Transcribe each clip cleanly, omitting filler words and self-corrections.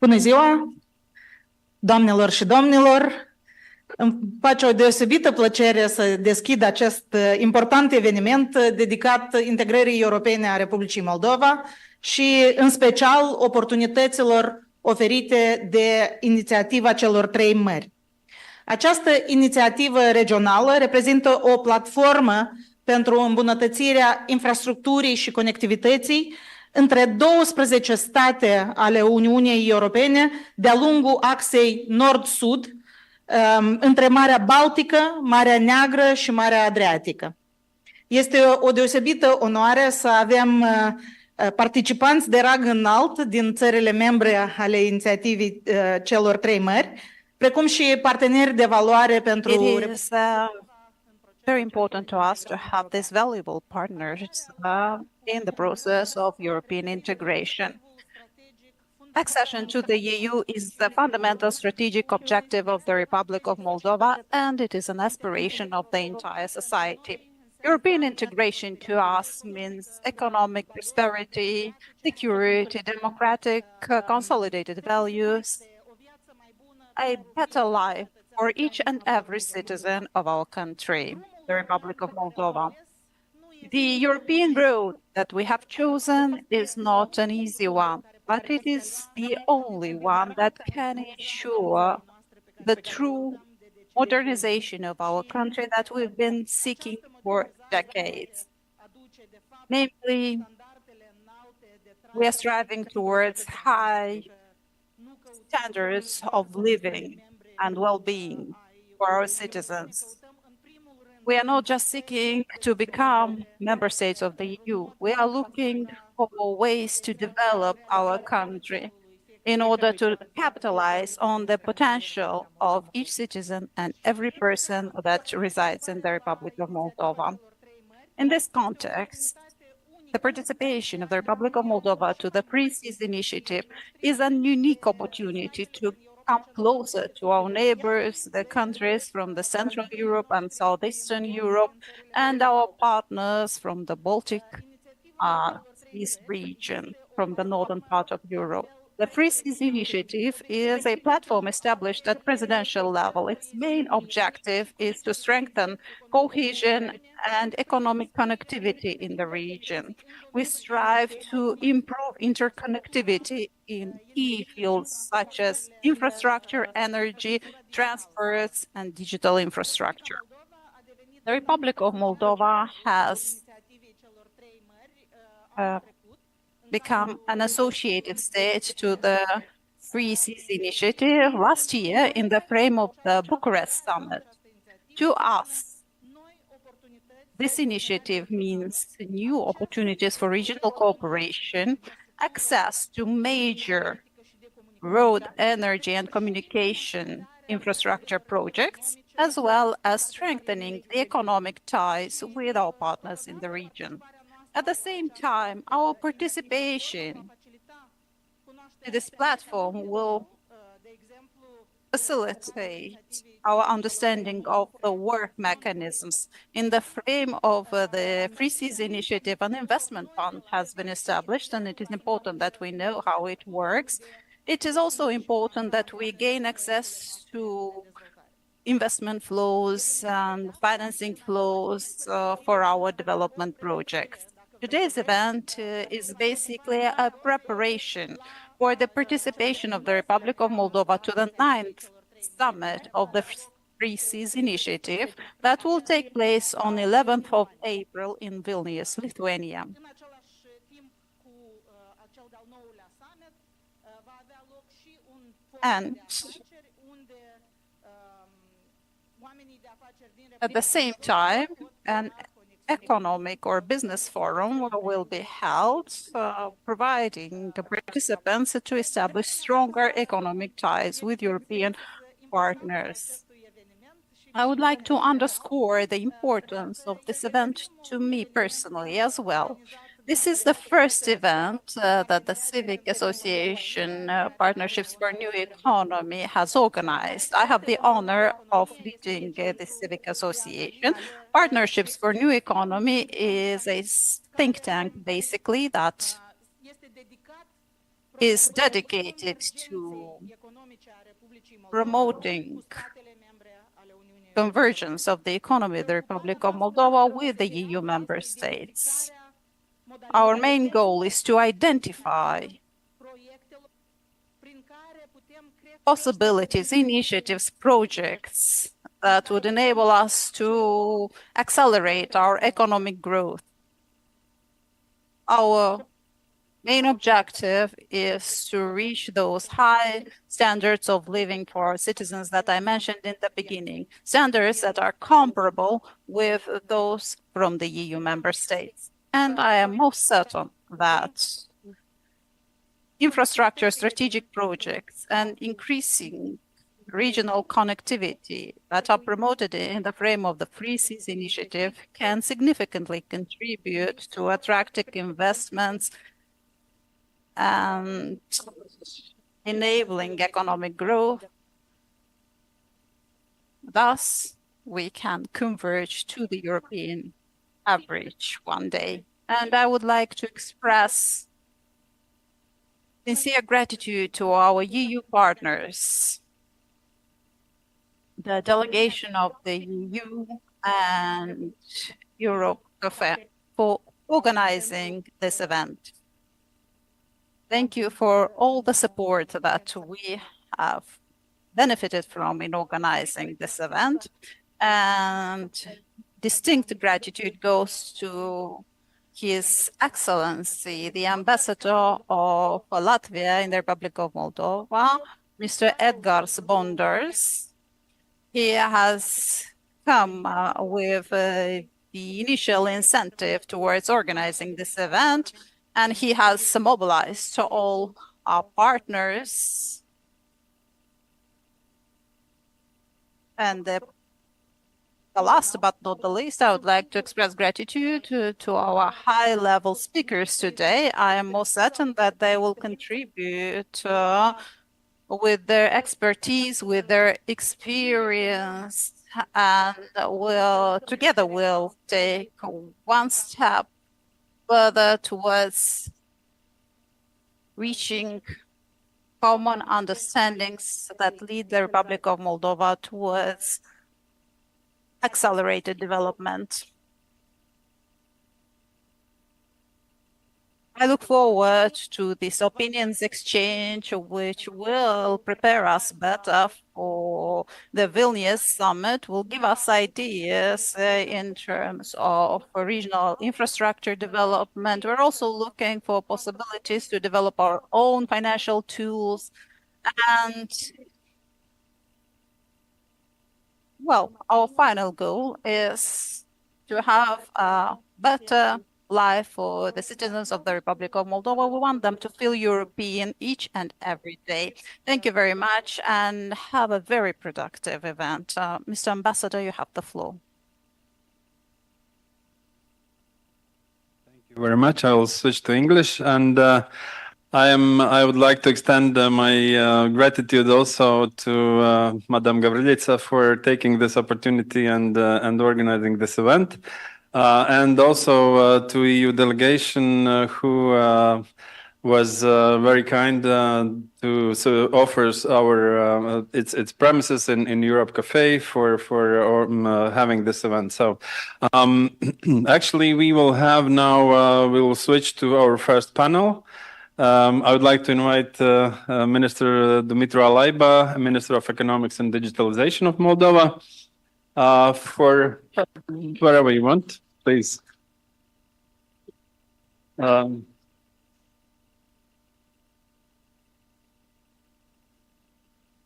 Bună ziua, doamnelor și domnilor! Îmi face o deosebită plăcere să deschid acest important eveniment dedicat integrării europene a Republicii Moldova și, în special, oportunităților oferite de inițiativa celor trei mări. Această inițiativă regională reprezintă o platformă pentru îmbunătățirea infrastructurii și conectivității între 12 state ale Uniunii Europene de-a lungul axei nord-sud, între Marea Baltică, Marea Neagră și Marea Adriatică. Este o deosebită onoare să avem participanți de rang înalt din țările membre ale inițiativei celor trei mări, precum și parteneri de valoare pentru... It is very important to us to have these valuable partners in the process of European integration. Accession to the EU is the fundamental strategic objective of the Republic of Moldova, and it is an aspiration of the entire society. European integration to us means economic prosperity, security, democratic, consolidated values, a better life for each and every citizen of our country, the Republic of Moldova. The European road that we have chosen is not an easy one, but it is the only one that can ensure the true modernization of our country that we've been seeking for decades. Namely, we are striving towards high standards of living and well-being for our citizens. We are not just seeking to become member states of the EU. We are looking for ways to develop our country in order to capitalize on the potential of each citizen and every person that resides in the Republic of Moldova. In this context, the participation of the Republic of Moldova to the Free Seas Initiative is a unique opportunity to come closer to our neighbors, the countries from the Central Europe and Southeastern Europe, and our partners from the Baltic East region, from the northern part of Europe. The Free Seas Initiative is a platform established at presidential level. Its main objective is to strengthen cohesion and economic connectivity in the region. We strive to improve interconnectivity in key fields such as infrastructure, energy, transports, and digital infrastructure. The Republic of Moldova has become an associated state to the Free Seas Initiative last year in the frame of the Bucharest Summit. To us, this initiative means new opportunities for regional cooperation, access to major road, energy, and communication infrastructure projects, as well as strengthening the economic ties with our partners in the region. At the same time, our participation to this platform will facilitate our understanding of the work mechanisms. In the frame of the Free Seas Initiative, an investment fund has been established, and it is important that we know how it works. It is also important that we gain access to investment flows and financing flows for our development projects. Today's event is basically a preparation for the participation of the Republic of Moldova to the 9th summit of the Free Seas Initiative that will take place on 11th of April in Vilnius, Lithuania. And at the same time, an economic or business forum will be held, providing the participants to establish stronger economic ties with European partners. I would like to underscore the importance of this event to me personally as well. This is the first event that the Civic Association Partnerships for New Economy has organized. I have the honor of leading this Civic Association. Partnerships for New Economy is a think tank, basically, that is dedicated to promoting convergence of the economy of the Republic of Moldova with the EU member states. Our main goal is to identify possibilities, initiatives, projects that would enable us to accelerate our economic growth. Our main objective is to reach those high standards of living for our citizens that I mentioned in the beginning, standards that are comparable with those from the EU member states. And I am most certain that infrastructure strategic projects and increasing regional connectivity that are promoted in the frame of the Free Seas Initiative can significantly contribute to attracting investments and enabling economic growth. Thus, we can converge to the European average one day. And I would like to express sincere gratitude to our EU partners, the delegation of the EU and Europe Cafe for organizing this event. Thank you for all the support that we have benefited from in organizing this event. And distinct gratitude goes to His Excellency, the Ambassador of Latvia in the Republic of Moldova, Mr. Edgars Bondars. He has come with the initial incentive towards organizing this event, and he has mobilized all our partners. And the last but not the least, I would like to express gratitude to our high-level speakers today. I am most certain that they will contribute with their expertise, with their experience, and together we'll take one step further towards reaching common understandings that lead the Republic of Moldova towards accelerated development. I look forward to this opinions exchange, which will prepare us better for the Vilnius summit, will give us ideas in terms of regional infrastructure development. We're also looking for possibilities to develop our own financial tools. And, well, our final goal is to have a better life for the citizens of the Republic of Moldova. We want them to feel European each and every day. Thank you very much and have a very productive event. Mr. Ambassador, you have the floor. Thank you very much. I will switch to English, and I would like to extend my gratitude also to Madam Gavrilica for taking this opportunity and organizing this event. And also to EU delegation who was very kind to offers our its premises in Europe Cafe for having this event. So actually we will have now we will switch to our first panel. I would like to invite Minister Dumitru Alaiba, Minister of Economics and Digitalization of Moldova, for wherever you want, please.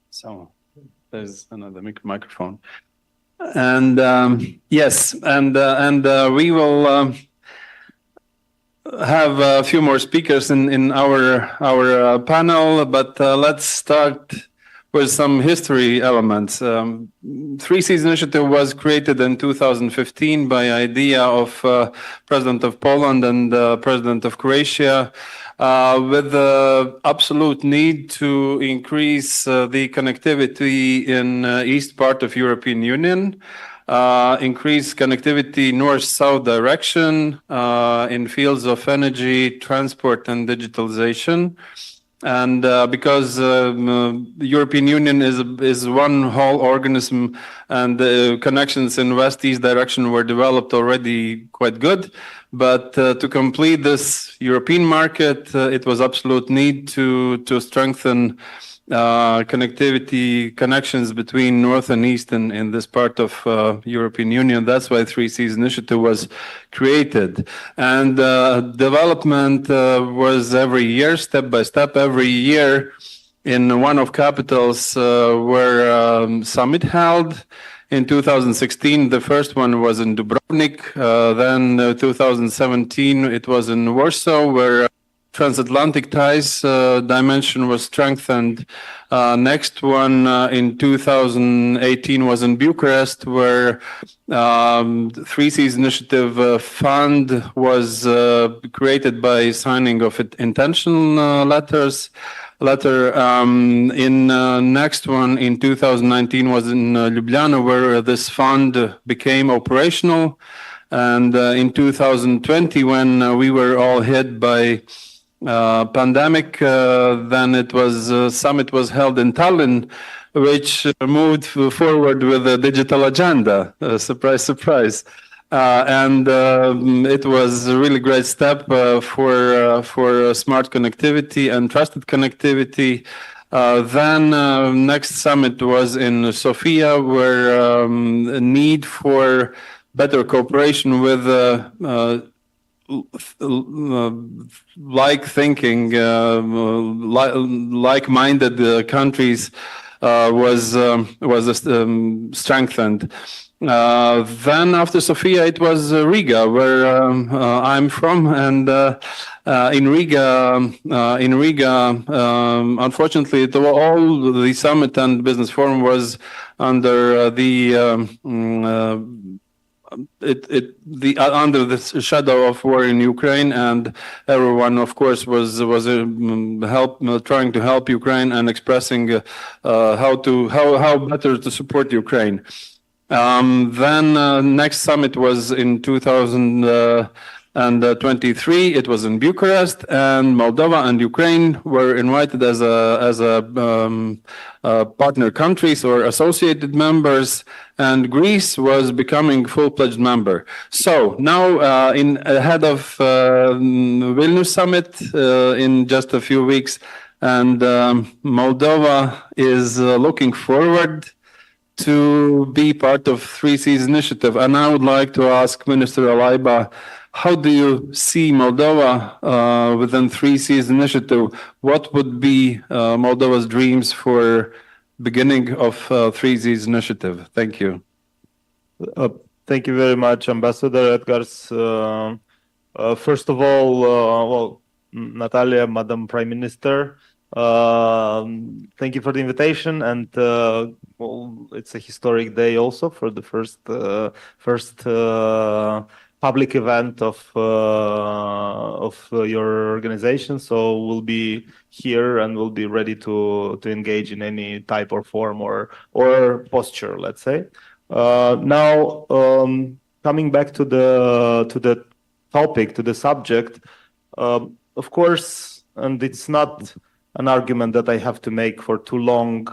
So there's another microphone, and yes, and we will have a few more speakers in our panel, but let's start with some history elements. Three Seas Initiative was created in 2015 by idea of President of Poland and President of Croatia, with the absolute need to increase the connectivity in east part of European Union, increase connectivity north-south direction in fields of energy, transport, and digitalization. And because the European Union is one whole organism, and the connections in West-East direction were developed already quite good. But to complete this European market, it was absolute need to strengthen connectivity connections between North and East in this part of European Union. That's why 3Cs initiative was created. And development was every year, step by step, every year in one of capitals where summit held. In 2016, the first one was in Dubrovnik. Then 2017, it was in Warsaw, where transatlantic ties dimension was strengthened. Next one in 2018 was in Bucharest, where 3Cs Initiative Fund was created by signing of intention letters. In next one in 2019 was in Ljubljana, where this fund became operational. And in 2020, when we were all hit by pandemic, then it was summit was held in Tallinn, which moved forward with a digital agenda. Surprise, surprise. And it was a really great step for smart connectivity and trusted connectivity. Then next summit was in Sofia, where a need for better cooperation with like-thinking, like-minded countries was strengthened. Then after Sofia, it was Riga, where I'm from, and in Riga, unfortunately, all the summit and business forum was under under the shadow of war in Ukraine, and everyone, of course, was trying to help Ukraine and expressing how better to support Ukraine. Then next summit was in 2023. It was in Bucharest, and Moldova and Ukraine were invited as partner countries or associated members, and Greece was becoming full-fledged member. So now, ahead of Vilnius summit in just a few weeks, and Moldova is looking forward to be part of 3Cs initiative. And I would like to ask Minister Alaiba, how do you see Moldova within 3Cs initiative? What would be Moldova's dreams for beginning of 3Cs initiative? Thank you. Thank you very much, Ambassador Edgars. First of all, well, Natalia, Madam Prime Minister, thank you for the invitation, and well, it's a historic day also for the first public event of your organization. So we'll be here and we'll be ready to engage in any type or form or posture, let's say. Now, coming back to the topic, to the subject, of course, and it's not an argument that I have to make for too long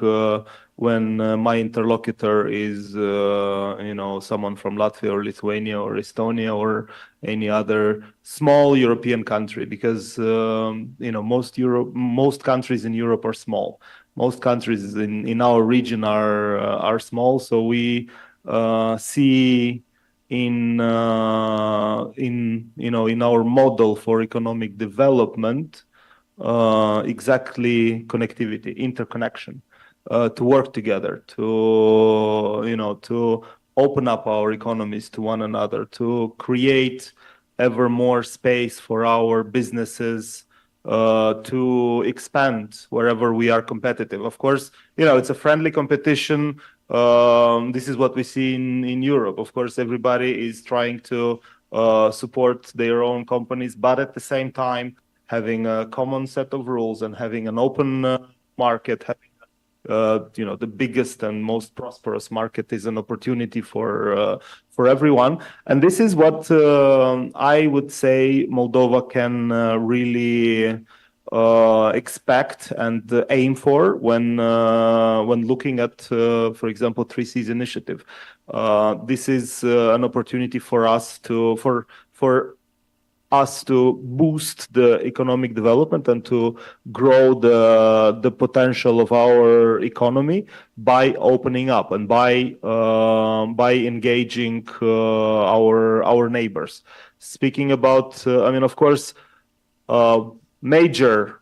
when my interlocutor is, someone from Latvia or Lithuania or Estonia or any other small European country, because most countries in Europe are small. Most countries in our region are small, so we see in our model for economic development exactly connectivity, interconnection, to work together, to open up our economies to one another, to create ever more space for our businesses to expand wherever we are competitive. Of course, it's a friendly competition. This is what we see in Europe. Of course, everybody is trying to support their own companies, but at the same time, having a common set of rules and having an open market, having the biggest and most prosperous market is an opportunity for everyone. And this is what I would say Moldova can really expect and aim for when looking at, for example, 3Cs initiative. This is an opportunity for us to boost the economic development and to grow the potential of our economy by opening up and by engaging our neighbors. Speaking about, I mean, of course, major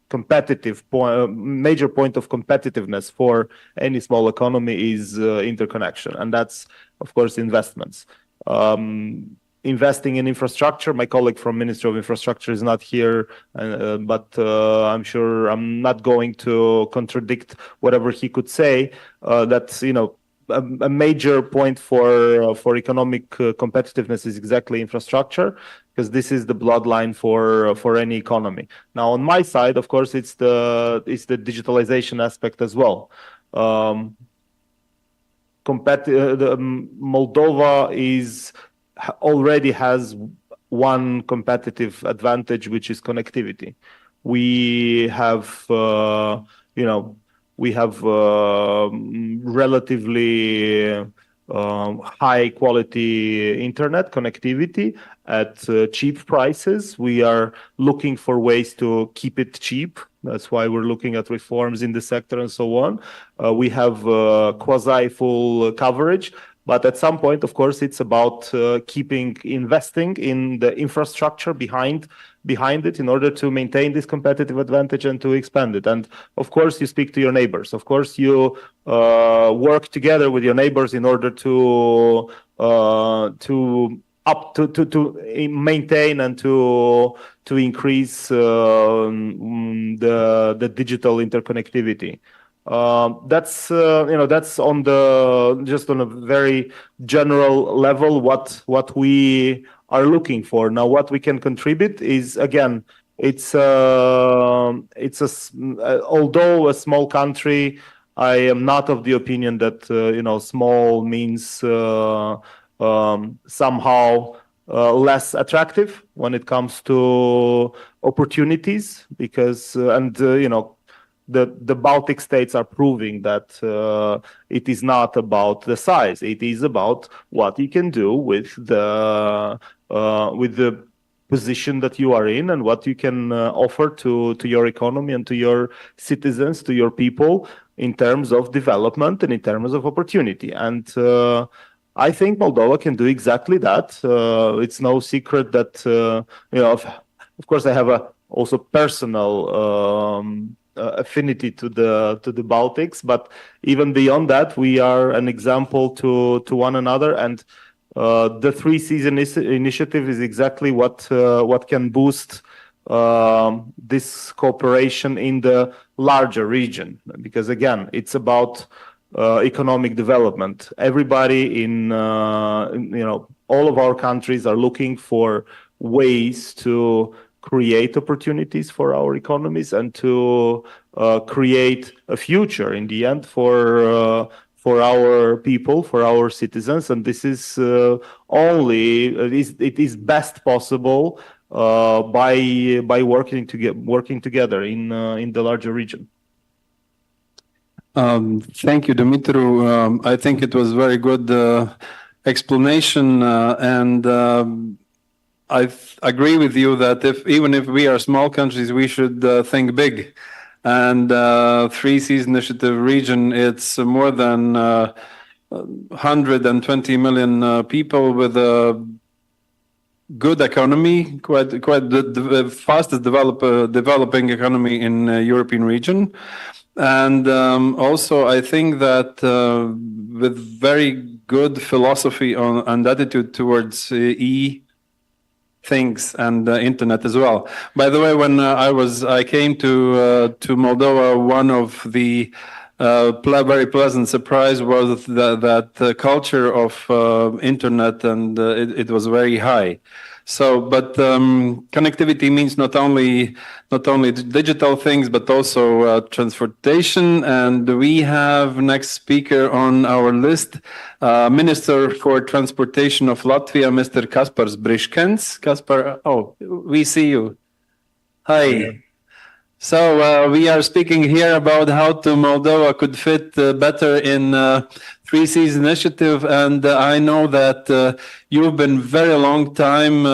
major point of competitiveness for any small economy is interconnection, and that's of course investments. Investing in infrastructure. My colleague from Ministry of Infrastructure is not here, but I'm sure I'm not going to contradict whatever he could say. That's a major point for economic competitiveness is exactly infrastructure, because this is the bloodline for any economy. Now, on my side, of course, it's the digitalization aspect as well. Moldova already has one competitive advantage, which is connectivity. We have relatively high quality internet connectivity at cheap prices. We are looking for ways to keep it cheap. That's why we're looking at reforms in the sector and so on. We have quasi full coverage. But at some point, of course, it's about keeping investing in the infrastructure behind it in order to maintain this competitive advantage and to expand it. And of course, you speak to your neighbors. Of course, you work together with your neighbors in order to maintain and to increase the digital interconnectivity. That's on a very general level what we are looking for. Now, what we can contribute is, again, although a small country, I am not of the opinion that small means somehow less attractive when it comes to opportunities, because the Baltic states are proving that it is not about the size; it is about what you can do with the position that you are in and what you can offer to your economy and to your citizens, to your people, in terms of development and in terms of opportunity. And I think Moldova can do exactly that. It's no secret that of course, I have a also personal affinity to the Baltics, but even beyond that, we are an example to one another, and the 3Cs initiative is exactly what can boost this cooperation in the larger region, because again, it's about economic development. Everybody in all of our countries are looking for ways to create opportunities for our economies and to create a future in the end for our people, for our citizens. And this is it is best possible by working together in the larger region. Thank you, Dumitru. I think it was very good explanation, and I agree with you that even if we are small countries, we should think big. And 3Cs initiative region, it's more than 120 million people with a good economy, quite the fastest developing economy in European region. And also, I think that with very good philosophy and attitude towards things and internet as well. By the way, when I came to Moldova, one of the very pleasant surprise was that the culture of internet, and it was very high. So, but connectivity means not only digital things, but also transportation. And we have next speaker on our list, Minister for Transportation of Latvia, Mr. Kaspars Briškens. Kaspar, oh, we see you. Hi. So we are speaking here about how to Moldova could fit better in 3Cs initiative, and I know that you've been very long time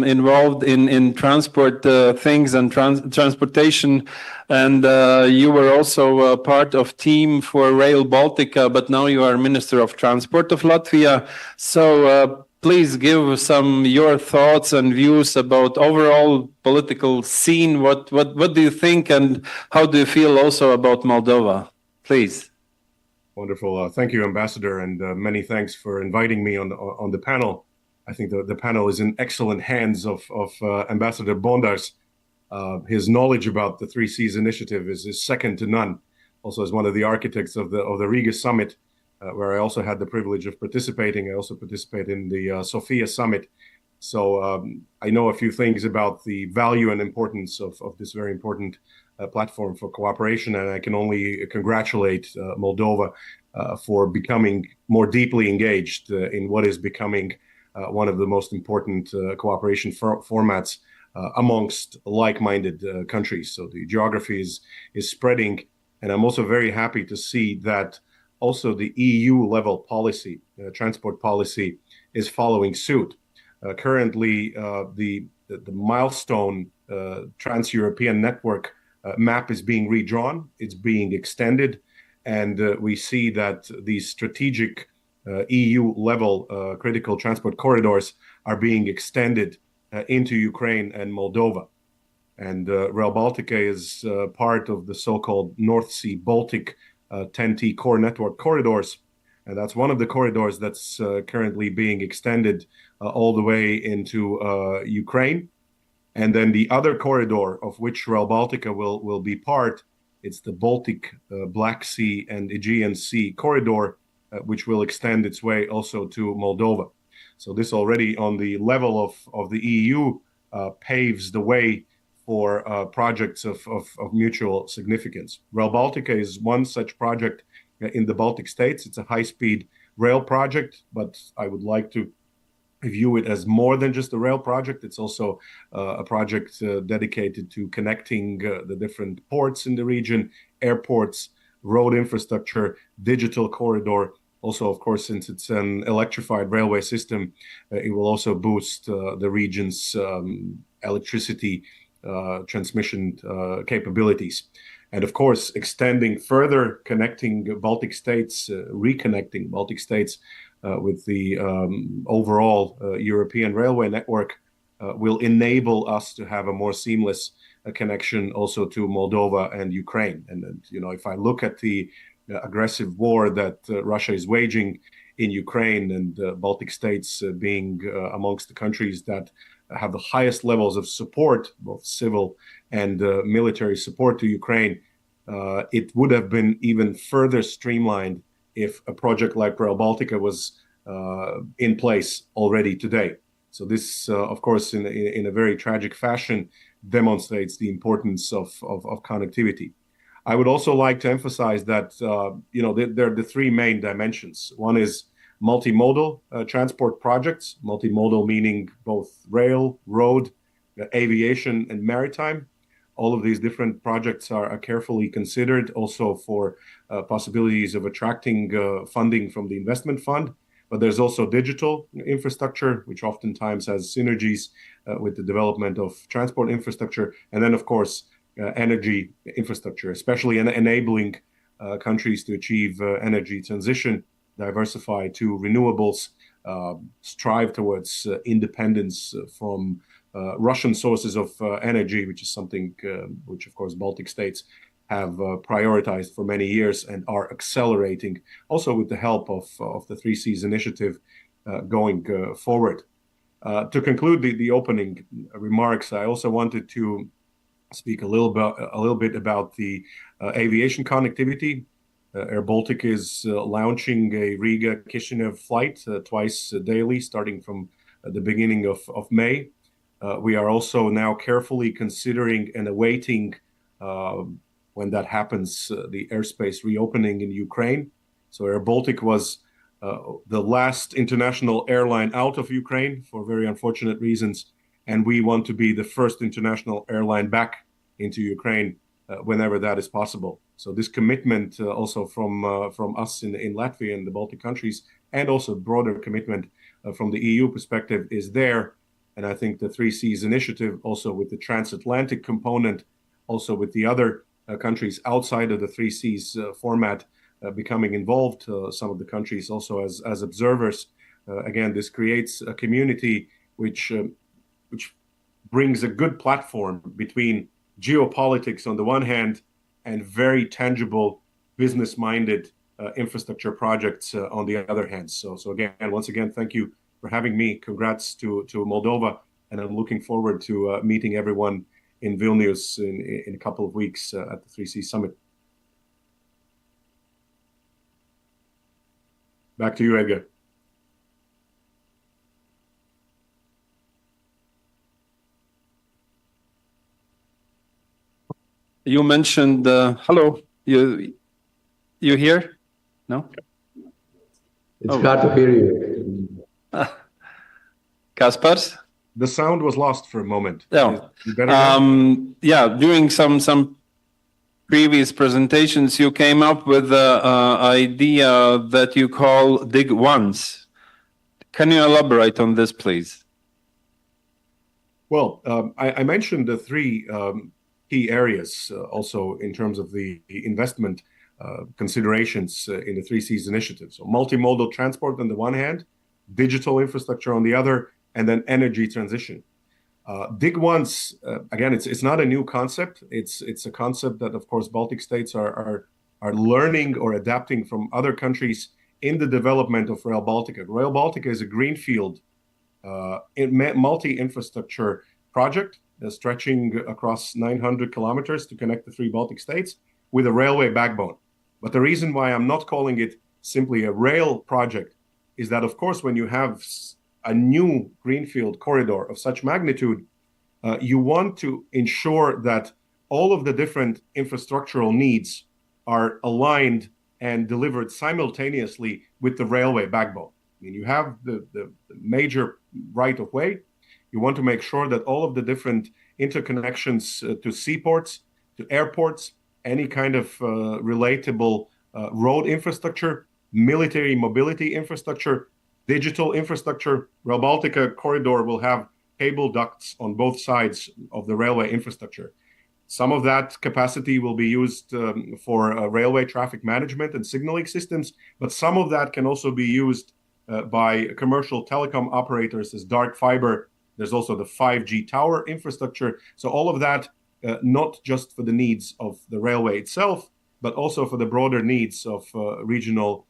involved in transport things and transportation, and you were also part of team for Rail Baltica, but now you are Minister of Transport of Latvia. So please give some your thoughts and views about overall political scene. What do you think, and how do you feel also about Moldova? Please. Wonderful. Thank you, Ambassador, and many thanks for inviting me on the panel. I think the panel is in excellent hands of Ambassador Bondars. His knowledge about the 3Cs initiative is second to none. Also, as one of the architects of the Riga summit, where I also had the privilege of participating. I also participated in the Sofia summit. So I know a few things about the value and importance of this very important platform for cooperation, and I can only congratulate Moldova for becoming more deeply engaged in what is becoming one of the most important cooperation formats amongst like-minded countries. So the geography is spreading, and I'm also very happy to see that also the EU level policy, transport policy, is following suit. Currently, the milestone trans-European network map is being redrawn, it's being extended, and we see that these strategic EU level critical transport corridors are being extended into Ukraine and Moldova. And Rail Baltica is part of the so-called North Sea Baltic 10T core network corridors. And that's one of the corridors that's currently being extended all the way into Ukraine. And then the other corridor of which Rail Baltica will be part, it's the Baltic, Black Sea and Aegean Sea corridor, which will extend its way also to Moldova. So this already on the level of the EU paves the way for projects of mutual significance. Rail Baltica is one such project in the Baltic states. It's a high-speed rail project, but I would like to view it as more than just a rail project. It's also a project dedicated to connecting the different ports in the region, airports, road infrastructure, digital corridor. Also, of course, since it's an electrified railway system, it will also boost the region's electricity transmission capabilities. And of course, extending further, connecting Baltic states, reconnecting Baltic states with the overall European railway network will enable us to have a more seamless connection also to Moldova and Ukraine. And you know, if I look at the aggressive war that Russia is waging in Ukraine, and Baltic states being amongst the countries that have the highest levels of support, both civil and military support to Ukraine, it would have been even further streamlined if a project like Rail Baltica was in place already today. So this, of course, in a very tragic fashion, demonstrates the importance of connectivity. I would also like to emphasize that you know, there are the three main dimensions. One is multimodal transport projects, multimodal meaning both rail, road, aviation, and maritime. All of these different projects are carefully considered also for possibilities of attracting funding from the investment fund. But there's also digital infrastructure, which oftentimes has synergies with the development of transport infrastructure. And then, of course, energy infrastructure, especially enabling countries to achieve energy transition, diversify to renewables, strive towards independence from Russian sources of energy, which is something which, of course, Baltic states have prioritized for many years and are accelerating, also with the help of the 3Cs initiative going forward. To conclude the opening remarks, I also wanted to speak a little bit about the aviation connectivity. Air Baltic is launching a Riga-Kishinev flight twice daily, starting from the beginning of May. We are also now carefully considering and awaiting, when that happens, the airspace reopening in Ukraine. So Air Baltic was the last international airline out of Ukraine for very unfortunate reasons. and we want to be the first international airline back into Ukraine whenever that is possible. So this commitment also from us in Latvia and the Baltic countries, and also broader commitment from the EU perspective is there. And I think the Three Seas initiative, also with the transatlantic component, also with the other countries outside of the Three Seas format becoming involved, some of the countries also as observers. Again, this creates a community which brings a good platform between geopolitics on the one hand and very tangible business-minded infrastructure projects on the other hand. So again, once again, thank you for having me. Congrats to Moldova, and I'm looking forward to meeting everyone in Vilnius in a couple of weeks at the 3C Summit. Back to you, Edgar. You mentioned, hello, you here? No? It's hard to hear you. Kaspars? The sound was lost for a moment. Yeah. Yeah, during some previous presentations, you came up with the idea that you call dig once. Can you elaborate on this, please? Well, I mentioned the three key areas also in terms of the investment considerations in the Three Seas initiative. So multimodal transport on the one hand, digital infrastructure on the other, and then energy transition. Dig once, again, it's not a new concept. It's a concept that, of course, Baltic states are learning or adapting from other countries in the development of Rail Baltica. Rail Baltica is a greenfield multi-infrastructure project stretching across 900 kilometers to connect the three Baltic states with a railway backbone. But the reason why I'm not calling it simply a rail project is that, of course, when you have a new greenfield corridor of such magnitude, you want to ensure that all of the different infrastructural needs are aligned and delivered simultaneously with the railway backbone. I mean, you have the major right of way. You want to make sure that all of the different interconnections to seaports, to airports, any kind of relatable road infrastructure, military mobility infrastructure, digital infrastructure. Rail Baltica corridor will have cable ducts on both sides of the railway infrastructure. Some of that capacity will be used for railway traffic management and signaling systems, but some of that can also be used by commercial telecom operators as dark fiber. There's also the 5G tower infrastructure. So all of that, not just for the needs of the railway itself, but also for the broader needs of regional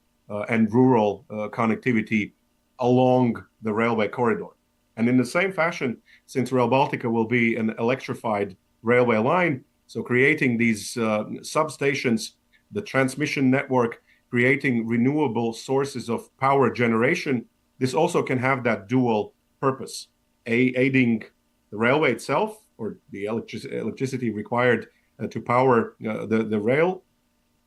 and rural connectivity along the railway corridor. And in the same fashion, since Rail Baltica will be an electrified railway line, so creating these substations, the transmission network, creating renewable sources of power generation, this also can have that dual purpose, aiding the railway itself or the electricity required to power the rail,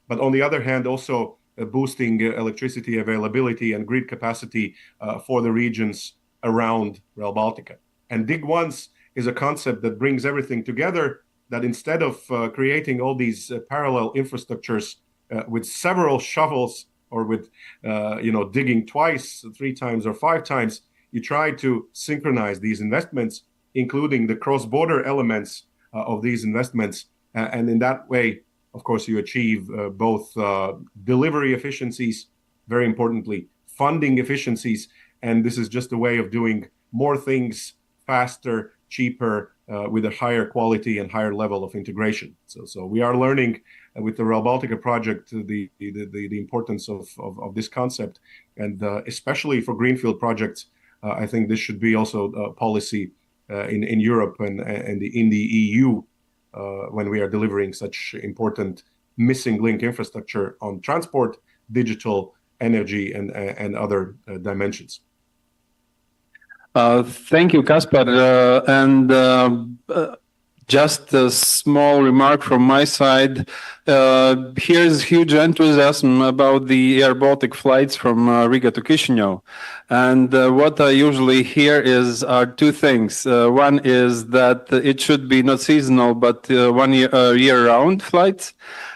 but on the other hand, also boosting electricity availability and grid capacity for the regions around Rail Baltica. And dig once is a concept that brings everything together, that instead of creating all these parallel infrastructures with several shovels or with digging twice, 3 times or 5 times, you try to synchronize these investments, including the cross-border elements of these investments. And in that way, of course, you achieve both delivery efficiencies, very importantly, funding efficiencies. And this is just a way of doing more things faster, cheaper, with a higher quality and higher level of integration. So we are learning with the Rail Baltica project the importance of this concept. And especially for greenfield projects, I think this should be also a policy in Europe and in the EU when we are delivering such important missing link infrastructure on transport, digital, energy, and other dimensions. Thank you, Kaspar. And Just a small remark from my side. Here's huge enthusiasm about the Air Baltic flights from Riga to Chisinau. And what I usually hear are two things. One is that it should be not seasonal, but year-round flights.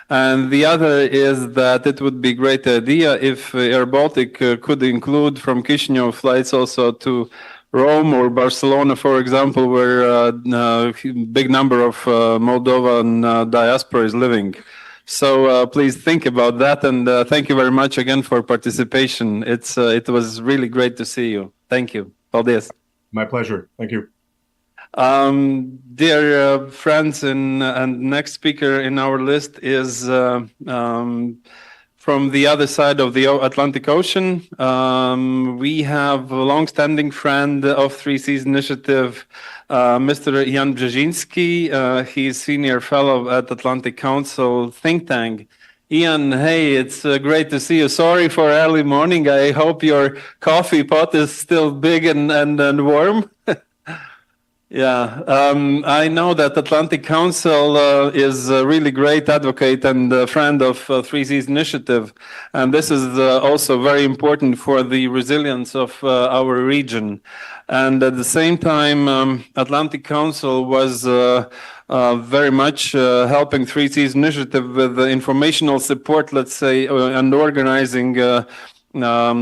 And the other is that it would be a great idea if Air Baltic could include from Chisinau flights also to Rome or Barcelona, for example, where a big number of Moldovan diaspora is living. So please think about that, and thank you very much again for participation. It was really great to see you. Thank you. Paldies. My pleasure. Thank you. Dear friends, and next speaker in our list is from the other side of the Atlantic Ocean. We have a long-standing friend of Three Seas Initiative, Mr. Jan Brzezinski. He's senior fellow at Atlantic Council think tank. Ian, hey, it's great to see you. Sorry for early morning. I hope your coffee pot is still big and warm. Yeah, I know that Atlantic Council is a really great advocate and a friend of Three Seas Initiative. And this is also very important for the resilience of our region. And at the same time, Atlantic Council was very much helping Three Seas Initiative with the informational support, let's say, and organizing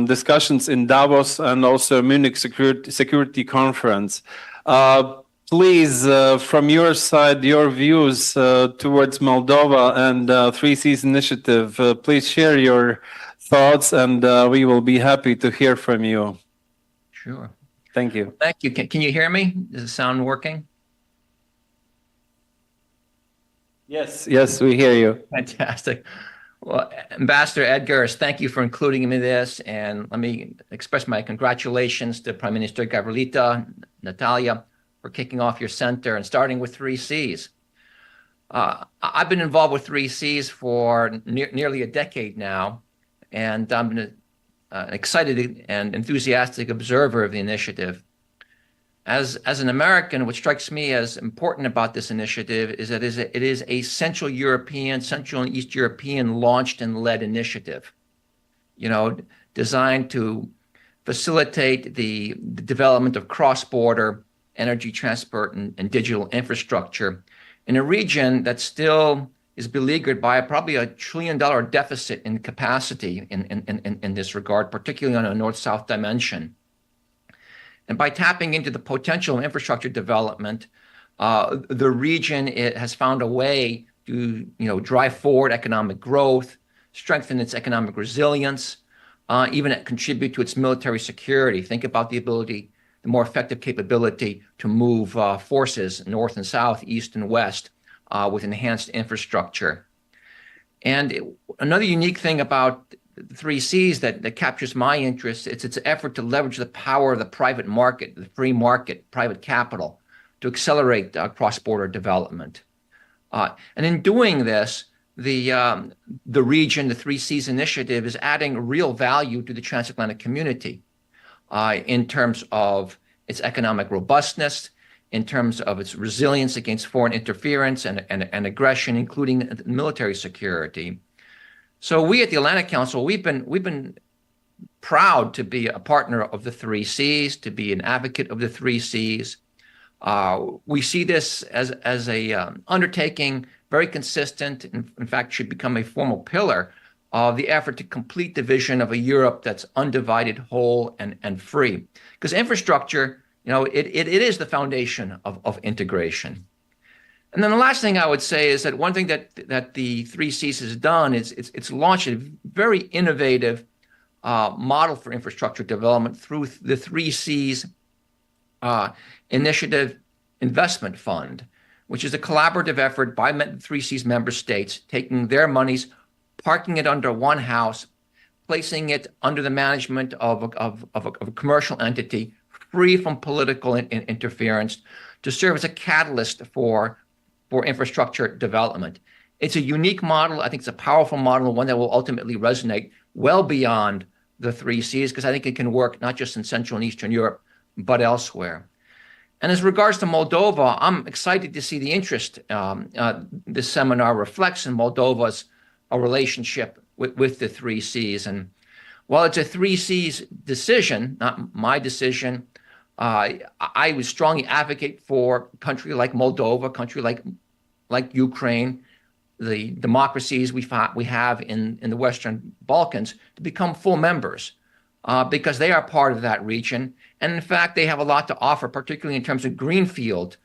discussions in Davos and also Munich Security Conference. Please, from your side, your views towards Moldova and Three Seas Initiative, please share your thoughts, and we will be happy to hear from you. Sure. Thank you. Thank you. Can you hear me? Is the sound working? Yes, we hear you. Fantastic. Well, Ambassador Edgars, thank you for including me in this, and let me express my congratulations to Prime Minister Gavrilita, Natalia, for kicking off your center and starting with Three Seas. I've been involved with Three Seas for nearly a decade now, and I'm an excited and enthusiastic observer of the initiative. As an American, what strikes me as important about this initiative is that it is a Central and East European launched and led initiative, designed to facilitate the development of cross-border energy transport and digital infrastructure in a region that still is beleaguered by probably $1 trillion deficit in capacity in this regard, particularly on a north-south dimension. And by tapping into the potential infrastructure development, the region has found a way to drive forward economic growth, strengthen its economic resilience, even contribute to its military security. Think about the more effective capability to move forces north and south, east and west with enhanced infrastructure. And another unique thing about the Three Seas that captures my interest, it's its effort to leverage the power of the private market, the free market, private capital, to accelerate cross-border development. And in doing this, the region, the Three Seas Initiative, is adding real value to the transatlantic community. In terms of its economic robustness, in terms of its resilience against foreign interference and aggression, including military security. So we at the Atlantic Council, we've been proud to be a partner of the Three Seas, to be an advocate of the Three Seas. We see this as a undertaking, very consistent, in fact, should become a formal pillar of the effort to complete the vision of a Europe that's undivided, whole, and free. Because infrastructure, it is the foundation of integration. And then the last thing I would say is that one thing that the Three Seas has done is it's launched a very innovative model for infrastructure development through the Three Seas Initiative Investment Fund, which is a collaborative effort by the Three Seas member states, taking their monies, parking it under one house, placing it under the management of a commercial entity free from political interference to serve as a catalyst for infrastructure development. It's a unique model. I think it's a powerful model, one that will ultimately resonate well beyond the Three Seas, because I think it can work not just in Central and Eastern Europe, but elsewhere. And as regards to Moldova, I'm excited to see the interest this seminar reflects in Moldova's relationship with the 3 Cs. And while it's a 3 Cs decision, not my decision, I would strongly advocate for a country like Moldova, a country like Ukraine, the democracies we have in the Western Balkans to become full members because they are part of that region. And in fact, they have a lot to offer, particularly in terms of greenfield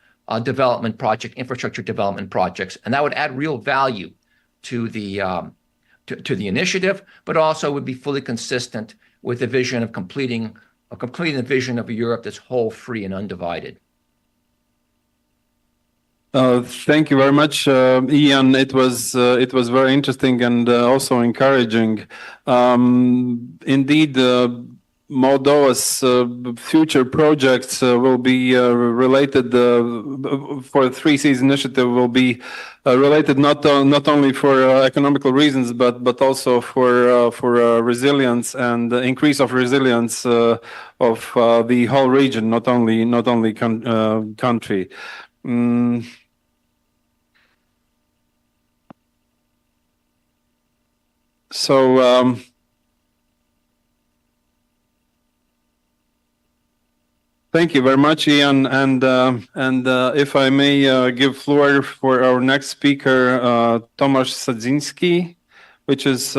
development project, infrastructure development projects. And that would add real value to the initiative, but also would be fully consistent with the vision of completing the vision of a Europe that's whole, free, and undivided. Thank you very much, Ian. It was very interesting and also encouraging. Indeed, Moldova's future projects will be related for the 3 Cs initiative will be related not only for economical reasons but also for resilience and increase of resilience of the whole region, not only country. So thank you very much, Ian. And if I may give floor for our next speaker, Tomasz Sadzinski, which is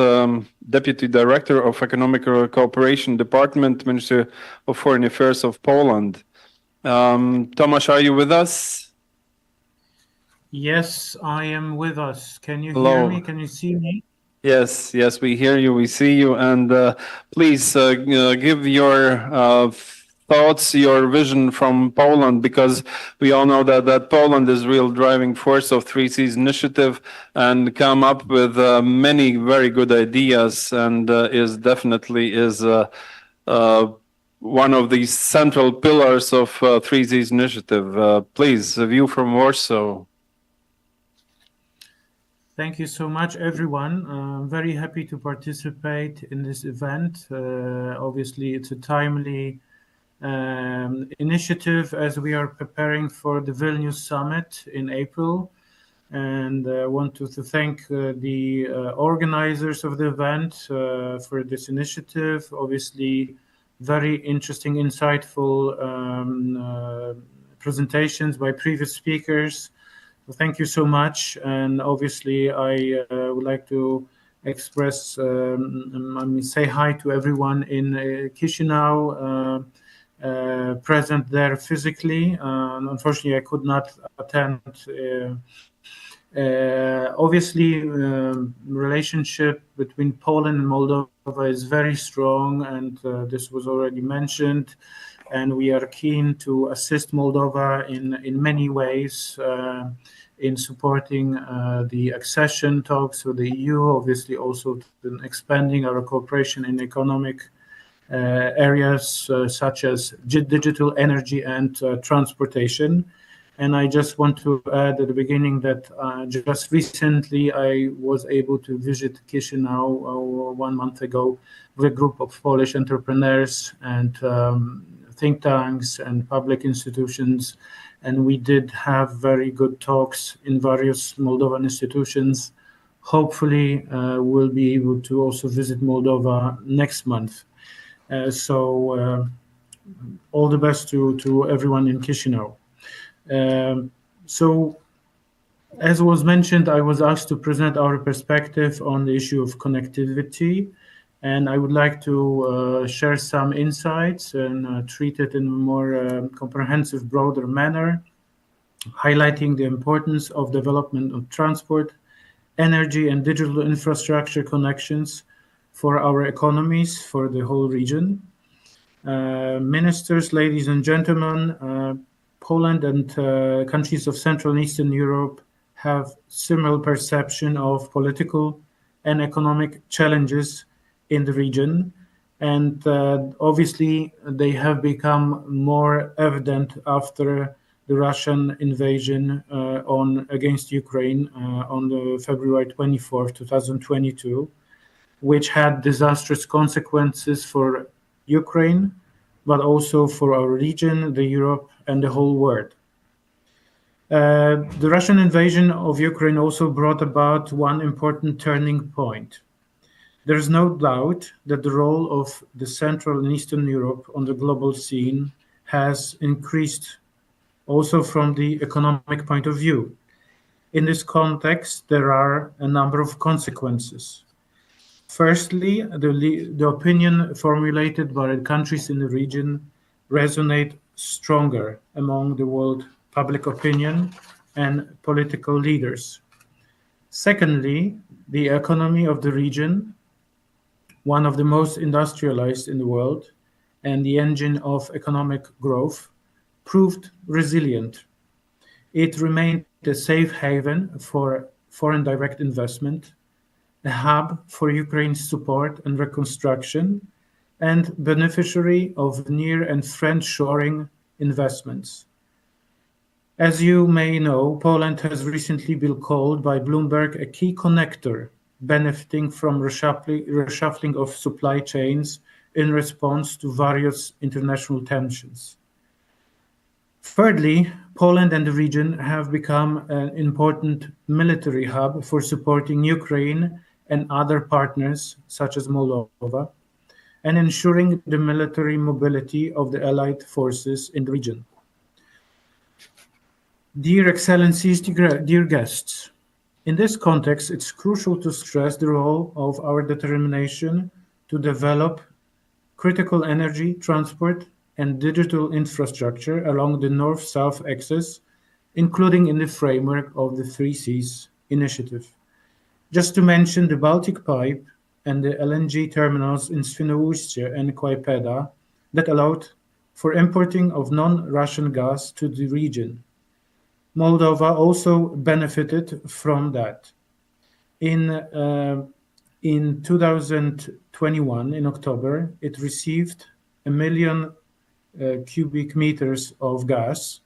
Deputy Director of Economic Cooperation Department, Ministry of Foreign Affairs of Poland. Tomasz, are you with us? Yes, I am with us. Can you Hello. hear me? Can you see me? Yes, we hear you, we see you, and please give your thoughts, your vision from Poland, because we all know that Poland is real driving force of 3 Cs initiative and come up with many very good ideas and is definitely one of the central pillars of 3 Cs initiative. Please, a view from Warsaw. Thank you so much, everyone. I'm very happy to participate in this event. Obviously, it's a timely initiative as we are preparing for the Vilnius summit in April. And I want to thank the organizers of the event for this initiative. Obviously, very interesting, insightful presentations by previous speakers. Thank you so much. And obviously, I would like to express, say hi to everyone in Chisinau, present there physically. Unfortunately, I could not attend. Obviously, relationship between Poland and Moldova is very strong, and this was already mentioned. And we are keen to assist Moldova in many ways in supporting the accession talks with the EU, obviously also expanding our cooperation in economic areas such as digital energy and transportation. And I just want to add at the beginning that just recently I was able to visit Chisinau 1 month ago with a group of Polish entrepreneurs and think tanks and public institutions, and we did have very good talks in various Moldovan institutions. Hopefully, we'll be able to also visit Moldova next month. So all the best to everyone in Chisinau. So, as was mentioned, I was asked to present our perspective on the issue of connectivity. And I would like to share some insights and treat it in a more comprehensive, broader manner, highlighting the importance of development of transport, energy, and digital infrastructure connections for our economies, for the whole region. Ministers, ladies and gentlemen, Poland and countries of Central and Eastern Europe have similar perception of political and economic challenges in the region, and obviously they have become more evident after the Russian invasion against Ukraine on the February 24th, 2022, which had disastrous consequences for Ukraine, but also for our region, the Europe, and the whole world. The Russian invasion of Ukraine also brought about one important turning point. There is no doubt that the role of the Central and Eastern Europe on the global scene has increased also from the economic point of view. In this context, there are a number of consequences. Firstly, the opinion formulated by the countries in the region resonate stronger among the world public opinion and political leaders. Secondly, the economy of the region, one of the most industrialized in the world and the engine of economic growth, proved resilient. It remained a safe haven for foreign direct investment, a hub for Ukraine's support and reconstruction, and beneficiary of near and friend-shoring investments. As you may know, Poland has recently been called by Bloomberg a key connector, benefiting from reshuffling of supply chains in response to various international tensions. Thirdly, Poland and the region have become an important military hub for supporting Ukraine and other partners, such as Moldova, and ensuring the military mobility of the allied forces in the region. Dear Excellencies, dear guests, in this context, it's crucial to stress the role of our determination to develop critical energy, transport, and digital infrastructure along the North-South axis, including in the framework of the Three Seas Initiative. Just to mention the Baltic Pipe and the LNG terminals in Świnoujście and Klaipėda that allowed for importing of non-Russian gas to the region. Moldova also benefited from that. In 2021, in October, it received 1 million cubic meters of gas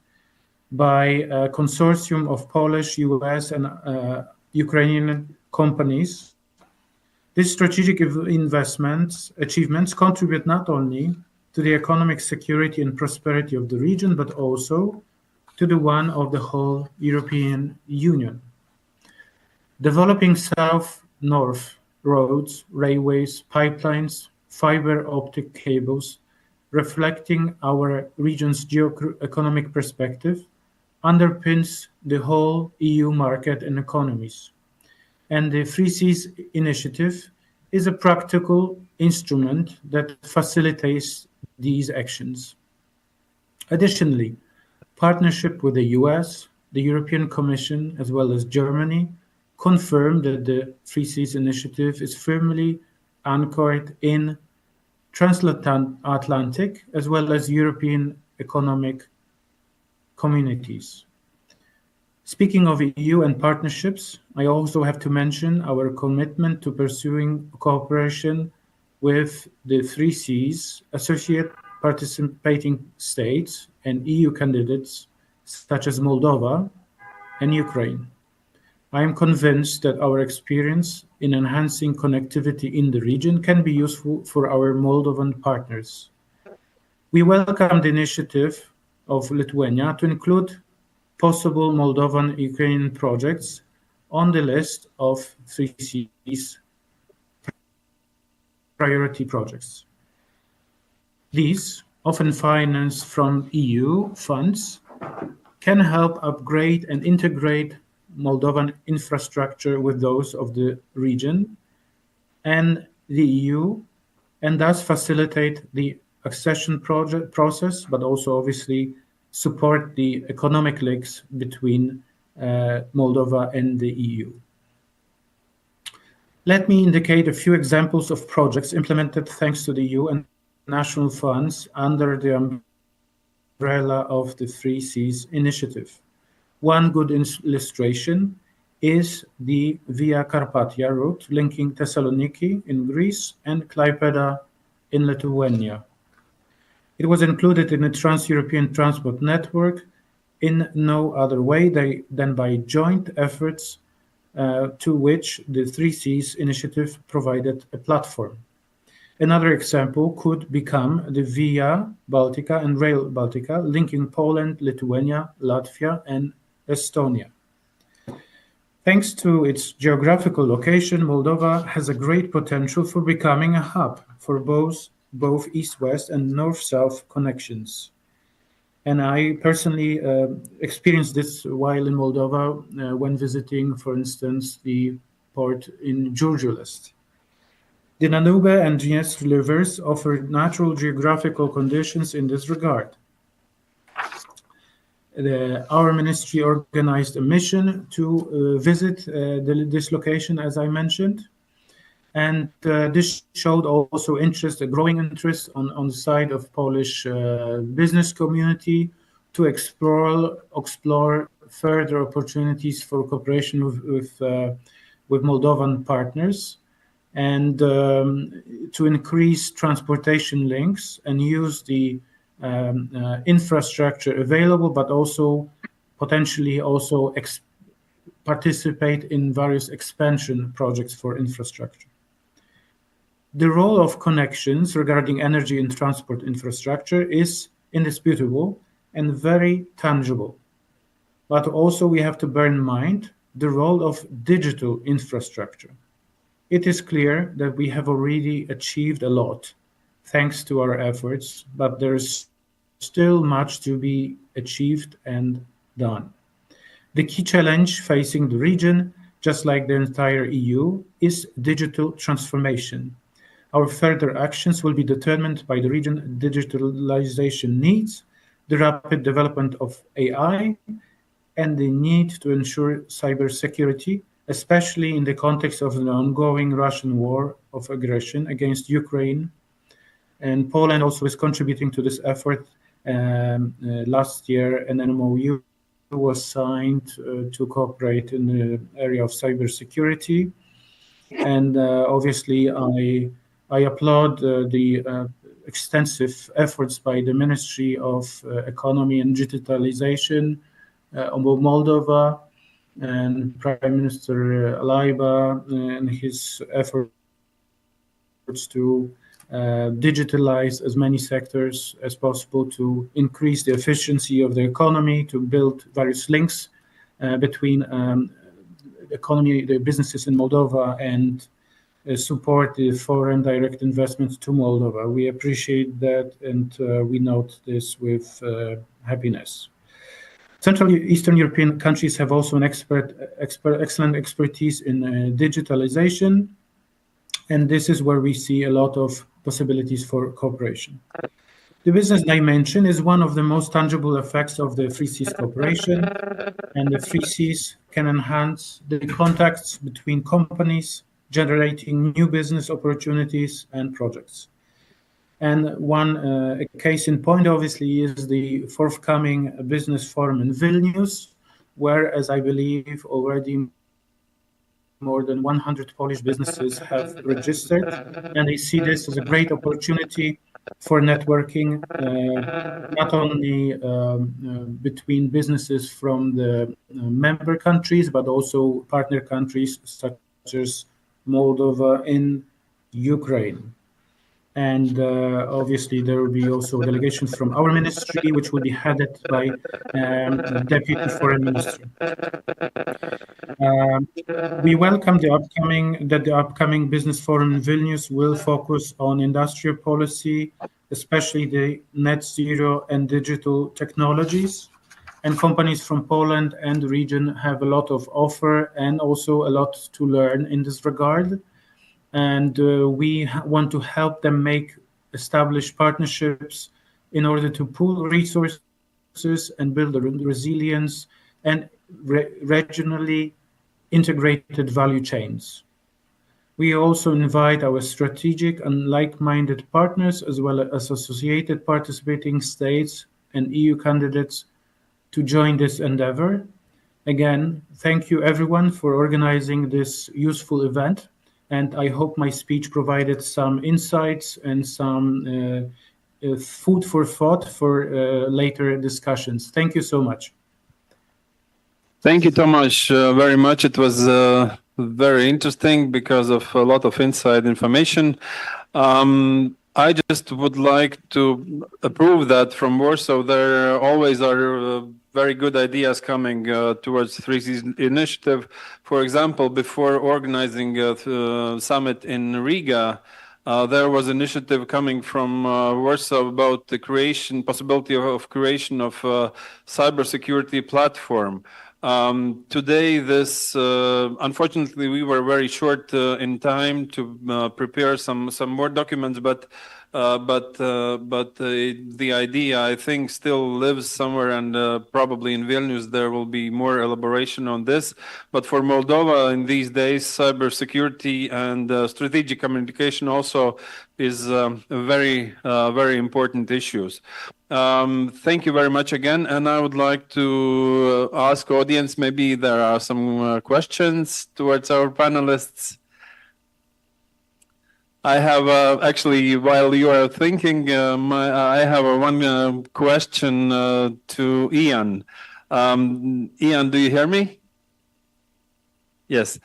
by a consortium of Polish, US, and Ukrainian companies. These strategic achievements contribute not only to the economic security and prosperity of the region, but also to the one of the whole European Union. Developing south-north roads, railways, pipelines, fiber optic cables, reflecting our region's geo-economic perspective, underpins the whole EU market and economies. And the Three Seas Initiative is a practical instrument that facilitates these actions. Additionally, partnership with the US, the European Commission, as well as Germany, confirmed that the Three Seas Initiative is firmly anchored in transatlantic as well as European economic communities. Speaking of EU and partnerships, I also have to mention our commitment to pursuing cooperation with the Three Seas associate participating states and EU candidates such as Moldova and Ukraine. I am convinced that our experience in enhancing connectivity in the region can be useful for our Moldovan partners. We welcome the initiative of Lithuania to include possible Moldovan-Ukrainian projects on the list of Three Seas priority projects. These, often financed from EU funds, can help upgrade and integrate Moldovan infrastructure with those of the region and the EU, and thus facilitate the accession process, but also obviously support the economic links between Moldova and the EU. Let me indicate a few examples of projects implemented thanks to the EU and national funds under the umbrella of the Three Seas Initiative. One good illustration is the Via Carpathia route linking Thessaloniki in Greece and Klaipėda in Lithuania. It was included in the Trans-European Transport Network in no other way than by joint efforts to which the Three Seas Initiative provided a platform. Another example could become the Via Baltica and Rail Baltica, linking Poland, Lithuania, Latvia, and Estonia. Thanks to its geographical location, Moldova has a great potential for becoming a hub for both east-west and north-south connections. And I personally experienced this while in Moldova when visiting, for instance, the port in Giurgiu. The Danube and Dniester rivers offer natural geographical conditions in this regard. Our ministry organized a mission to visit this location, as I mentioned. And this showed also interest, a growing interest on the side of Polish business community to explore further opportunities for cooperation with Moldovan partners, and to increase transportation links and use the infrastructure available, but also potentially also participate in various expansion projects for infrastructure. The role of connections regarding energy and transport infrastructure is indisputable and very tangible. But also we have to bear in mind the role of digital infrastructure. It is clear that we have already achieved a lot thanks to our efforts, but there is still much to be achieved and done. The key challenge facing the region, just like the entire EU, is digital transformation. Our further actions will be determined by the region digitalization needs, the rapid development of AI, and the need to ensure cybersecurity, especially in the context of the ongoing Russian war of aggression against Ukraine. And Poland also is contributing to this effort. Last year, an MOU was signed to cooperate in the area of cybersecurity. And obviously, I applaud the extensive efforts by the Ministry of Economy and Digitalization of Moldova, and Prime Minister Alaiba and his efforts to digitalize as many sectors as possible to increase the efficiency of the economy, to build various links between economy, the businesses in Moldova, and support the foreign direct investments to Moldova. We appreciate that, and we note this with happiness. Central Eastern European countries have also an excellent expertise in digitalization, and this is where we see a lot of possibilities for cooperation. The business dimension is one of the most tangible effects of the Three Seas cooperation, and the Three Seas can enhance the contacts between companies, generating new business opportunities and projects. And one case in point, obviously, is the forthcoming business forum in Vilnius, where, as I believe, already more than 100 Polish businesses have registered, and they see this as a great opportunity for networking, not only between businesses from the member countries, but also partner countries such as Moldova and Ukraine. And obviously, there will be also delegations from our ministry, which will be headed by the Deputy Foreign Minister. We welcome the upcoming business forum in Vilnius will focus on industrial policy, especially the net zero and digital technologies. And companies from Poland and the region have a lot of offer and also a lot to learn in this regard. And we want to help them establish partnerships in order to pool resources and build a resilience and regionally integrated value chains. We also invite our strategic and like-minded partners, as well as associated participating states and EU candidates, to join this endeavor. Again, thank you everyone for organizing this useful event. And I hope my speech provided some insights and some food for thought for later discussions. Thank you so much. Thank you, Tomasz, very much. It was very interesting because of a lot of inside information. I just would like to approve that from Warsaw. There always are very good ideas coming towards Three Seas Initiative. For example, before organizing a summit in Riga, there was initiative coming from Warsaw about the possibility of creation of a cybersecurity platform. Today, unfortunately, we were very short in time to prepare some more documents, but the idea, I think, still lives somewhere, and probably in Vilnius there will be more elaboration on this. But for Moldova in these days, cybersecurity and strategic communication also is very important issues. Thank you very much again, and I would like to ask audience, maybe there are some questions towards our panelists. I have actually, while you are thinking, I have one question to Ian. Ian, do you hear me? Yes.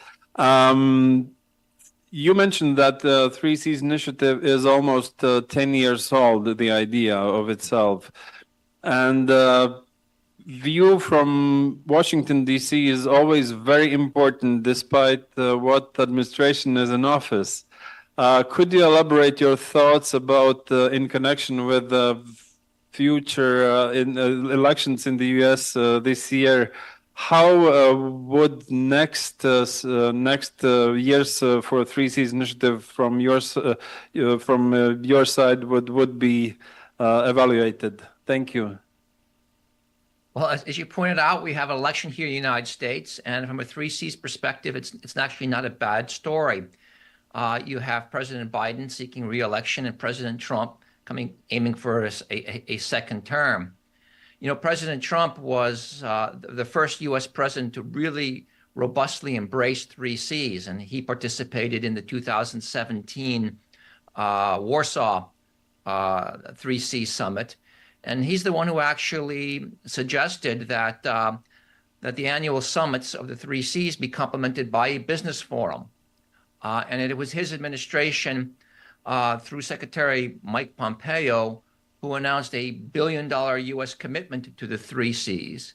You mentioned that the Three Seas Initiative is almost 10 years old, the idea of itself. And view from Washington, D.C. is always very important, despite what administration is in office. Could you elaborate your thoughts about, in connection with future elections in the U.S. This year, how would next years for Three Seas Initiative from your side would be evaluated? Thank you. Well, as you pointed out, we have an election here in the United States, and from a Three Seas perspective, it's actually not a bad story. You have President Biden seeking re-election and President Trump aiming for a second term. You know, President Trump was the first U.S. president to really robustly embrace Three Seas, and he participated in the 2017 Warsaw Three Seas Summit. And he's the one who actually suggested that the annual summits of the Three Seas be complemented by a business forum. And it was his administration, through Secretary Mike Pompeo, who announced $1 billion U.S. commitment to the Three Seas,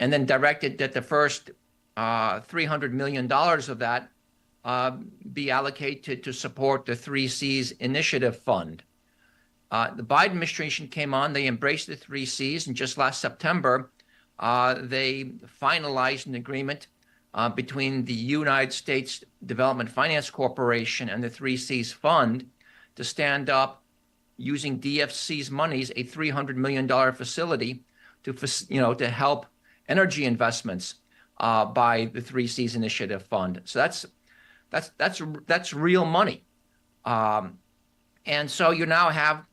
and then directed that the first $300 million of that be allocated to support the Three Seas Initiative Fund. The Biden administration came on, they embraced the Three Seas, and just last September, they finalized an agreement between the United States Development Finance Corporation and the Three Seas Fund to stand up, using DFC's monies, a $300 million facility to help energy investments by the Three Seas Initiative Fund. So that's real money. And so you now have,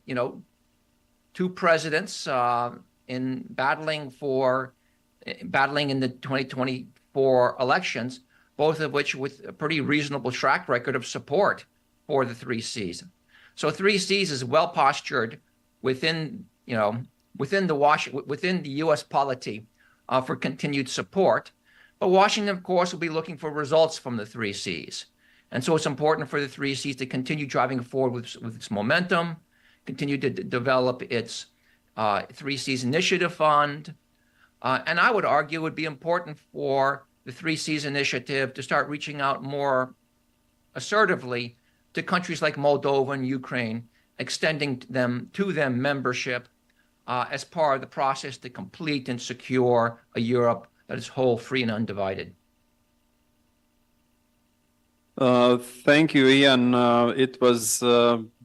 two presidents battling in the 2024 elections, both of which with a pretty reasonable track record of support for the Three Seas. So Three Seas is well postured within the U.S. polity for continued support. But Washington, of course, will be looking for results from the Three Seas. And so it's important for the Three Seas to continue driving forward with its momentum, continue to develop its Three Seas Initiative Fund. And I would argue it would be important for the Three Seas Initiative to start reaching out more assertively to countries like Moldova and Ukraine, extending to them membership as part of the process to complete and secure a Europe that is whole, free, and undivided. Thank you, Ian. It was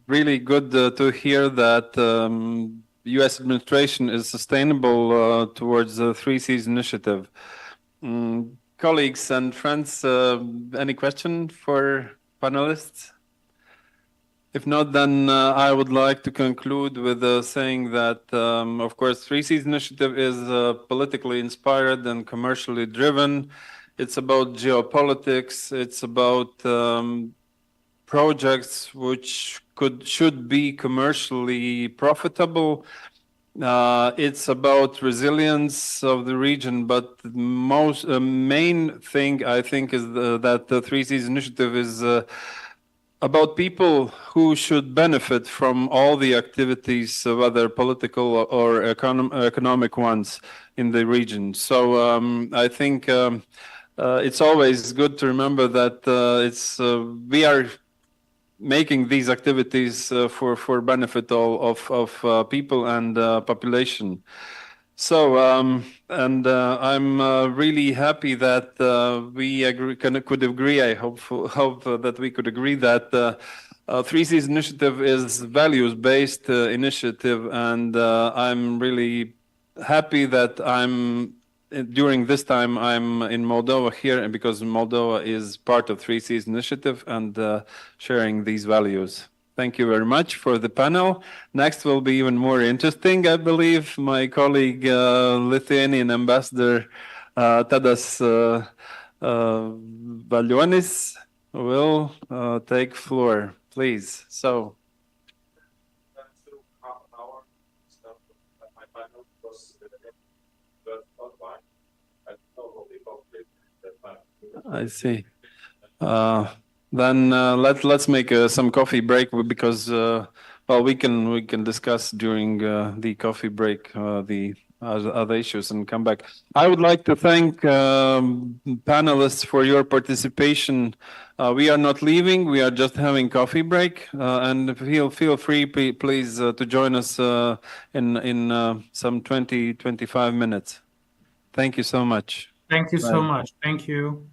really good to hear that U.S. administration is sustainable towards the Three Seas Initiative. Colleagues and friends, any question for panelists? If not, then I would like to conclude with saying that, of course, Three Seas Initiative is politically inspired and commercially driven. It's about geopolitics. It's about projects which should be commercially profitable. It's about resilience of the region, but the main thing I think is that the Three Seas Initiative is about people who should benefit from all the activities, whether political or economic ones in the region. So I think it's always good to remember that we are making these activities for benefit of people and population. So I'm really happy that we could agree. I hope that we could agree that Three Seas Initiative is values-based initiative, and I'm really happy that during this time I'm in Moldova here, and because Moldova is part of Three Seas Initiative and sharing these values. Thank you very much for the panel. Next will be even more interesting, I believe. My colleague, Lithuanian Ambassador Tadas Valionis will take floor, please. So. I see. Then let's make some coffee break because well we can discuss during the coffee break the other issues and come back. I would like to thank panelists for your participation. We are not leaving; we are just having coffee break. And feel free, please, to join us in some 20-25 minutes. Thank you so much. Thank you so much. Thank you.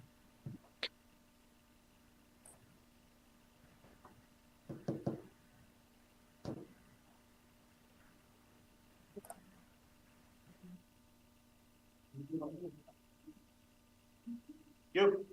You.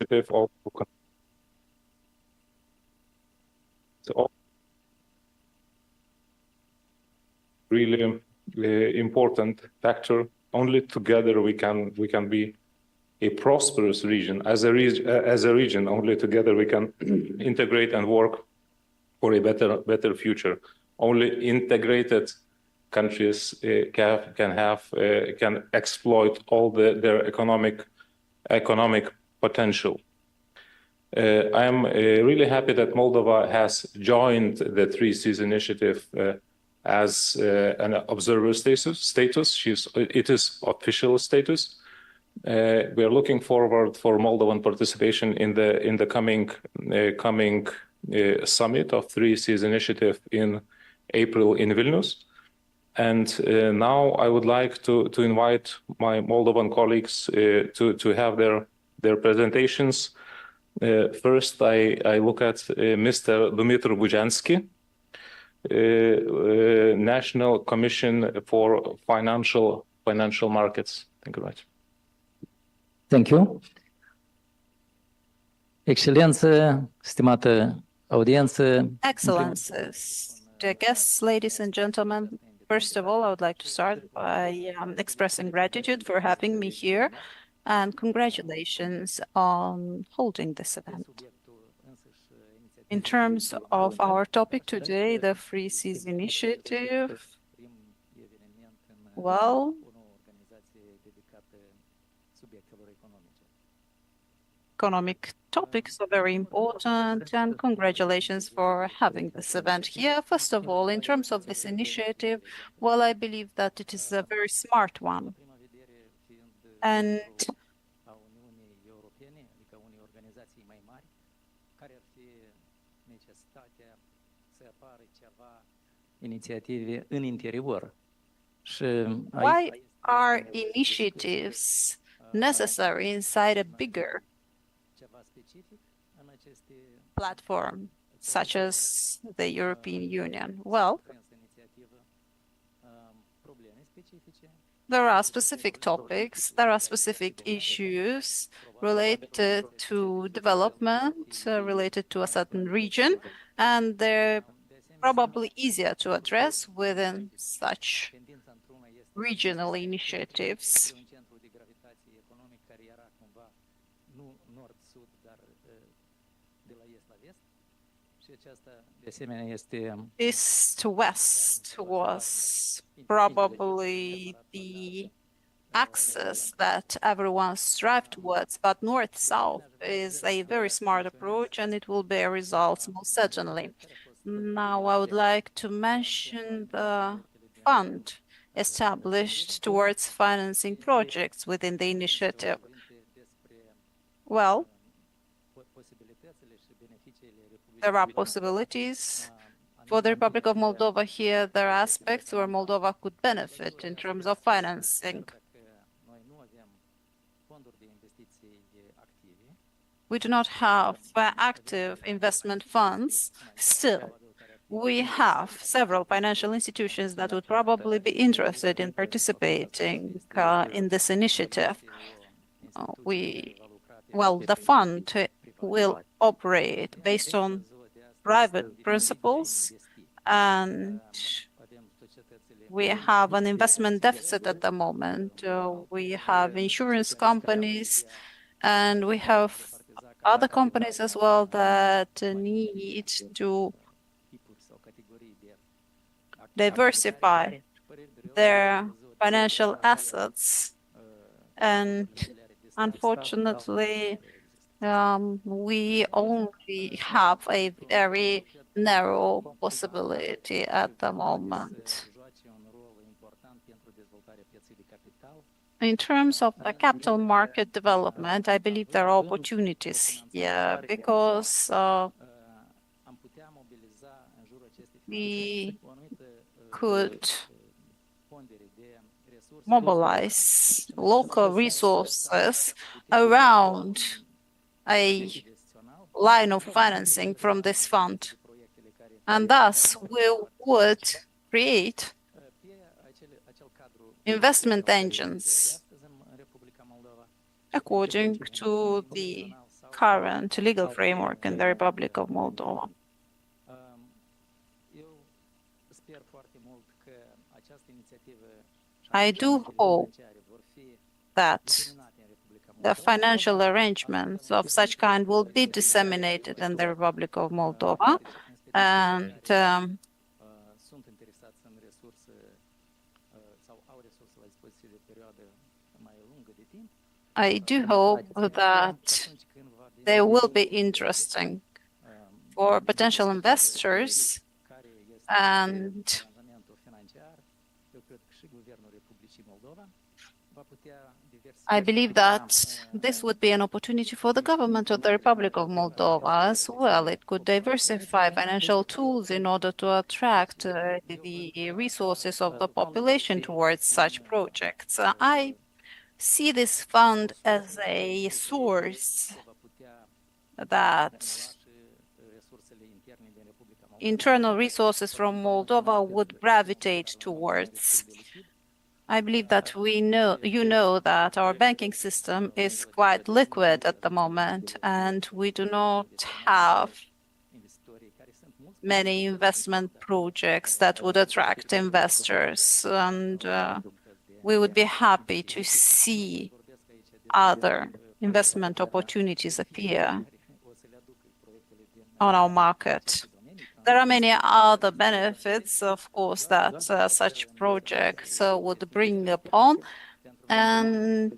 initiative also really important factor. Only together we can be a prosperous region. As a region, only together we can integrate and work for a better future. Only integrated countries can exploit all their economic potential. I am really happy that Moldova has joined the 3 Seas initiative as an observer status. It is official status. We are looking forward for Moldovan participation in the coming summit of 3 Seas initiative in April in Vilnius. And now I would like to invite my Moldovan colleagues to have their presentations. First, I look at Mr. Dumitru Bujansky, National Commission for Financial Markets. Thank you very much. Thank you. Excelență, stimată audiență. Excellencies, dear guests, ladies and gentlemen, first of all, I would like to start by expressing gratitude for having me here and congratulations on holding this event. In terms of our topic today, the 3 Seas initiative, well, economic topics are very important, and congratulations for having this event here. First of all, in terms of this initiative, well, I believe that it is a very smart one. And inițiative în interior. Why are initiatives necessary inside a bigger platform such as the European Union? Well, there are specific topics, there are specific issues related to development, related to a certain region, and they're probably easier to address within such regional initiatives. East to west was probably the axis that everyone strived towards, but north-south is a very smart approach and it will bear results most certainly. Now I would like to mention the fund established towards financing projects within the initiative. Well, there are possibilities for the Republic of Moldova here. There are aspects where Moldova could benefit in terms of financing. We do not have active investment funds. Still, we have several financial institutions that would probably be interested in participating in this initiative. The fund will operate based on private principles, and we have an investment deficit at the moment. We have insurance companies, and we have other companies as well that need to diversify their financial assets. And unfortunately, we only have a very narrow possibility at the moment. In terms of the capital market development, I believe there are opportunities here because we could mobilize local resources around a line of financing from this fund. And thus, we would create investment engines according to the current legal framework in the Republic of Moldova. I do hope that the financial arrangements of such kind will be disseminated in the Republic of Moldova, and I do hope that they will be interesting for potential investors, and I believe that this would be an opportunity for the government of the Republic of Moldova as well. It could diversify financial tools in order to attract the resources of the population towards such projects. I see this fund as a source that internal resources from Moldova would gravitate towards. I believe that you know that our banking system is quite liquid at the moment, and we do not have many investment projects that would attract investors, and we would be happy to see other investment opportunities appear on our market. There are many other benefits, of course, that such projects would bring upon, and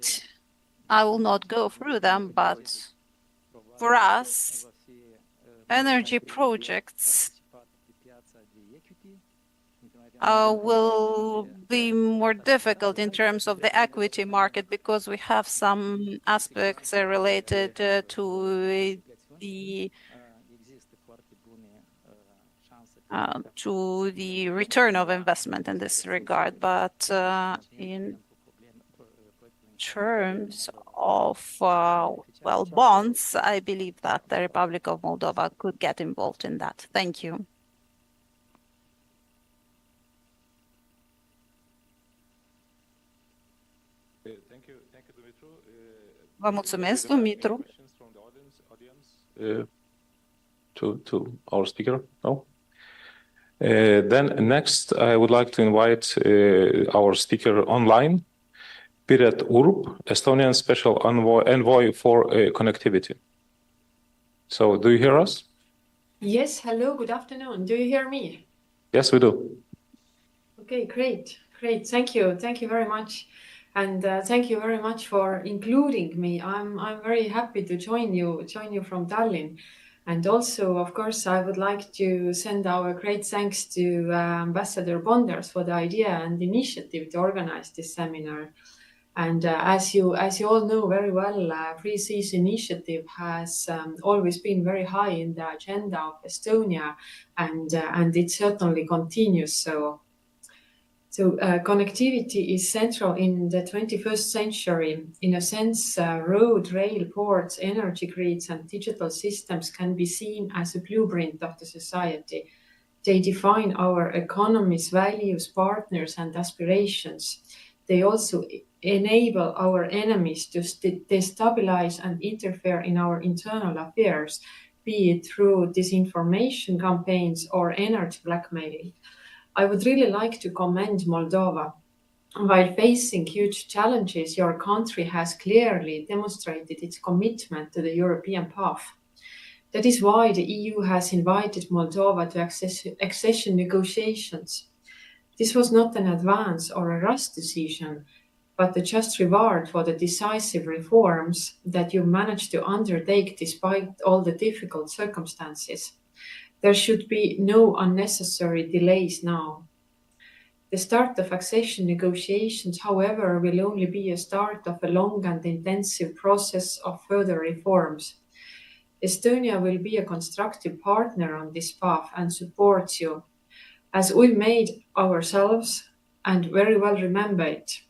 I will not go through them, but for us, energy projects will be more difficult in terms of the equity market because we have some aspects related to the return of investment in this regard. But in terms of bonds, I believe that the Republic of Moldova could get involved in that. Thank you. Vă mulțumesc, Dumitru. To our speaker? No? Then next, I would like to invite our speaker online, Piret Urb, Estonian Special Envoy for Connectivity. So, do you hear us? Yes, hello, good afternoon. Do you hear me? Yes, we do. Okay, great. Thank you very much. And thank you very much for including me. I'm very happy to join you from Tallinn. And also, of course, I would like to send our great thanks to Ambassador Bondars for the idea and initiative to organize this seminar. And as you all know very well, Free Seas Initiative has always been very high in the agenda of Estonia, and it certainly continues so. So connectivity is central in the 21st century. In a sense, road, rail, ports, energy grids, and digital systems can be seen as a blueprint of the society. They define our economies, values, partners, and aspirations. They also enable our enemies to destabilize and interfere in our internal affairs, be it through disinformation campaigns or energy blackmailing. I would really like to commend Moldova. While facing huge challenges, your country has clearly demonstrated its commitment to the European path. That is why the EU has invited Moldova to accession negotiations. This was not an advance or a rush decision, but the just reward for the decisive reforms that you managed to undertake despite all the difficult circumstances. There should be no unnecessary delays now. The start of accession negotiations, however, will only be a start of a long and intensive process of further reforms. Estonia will be a constructive partner on this path and supports you, as we made ourselves and very well remember it.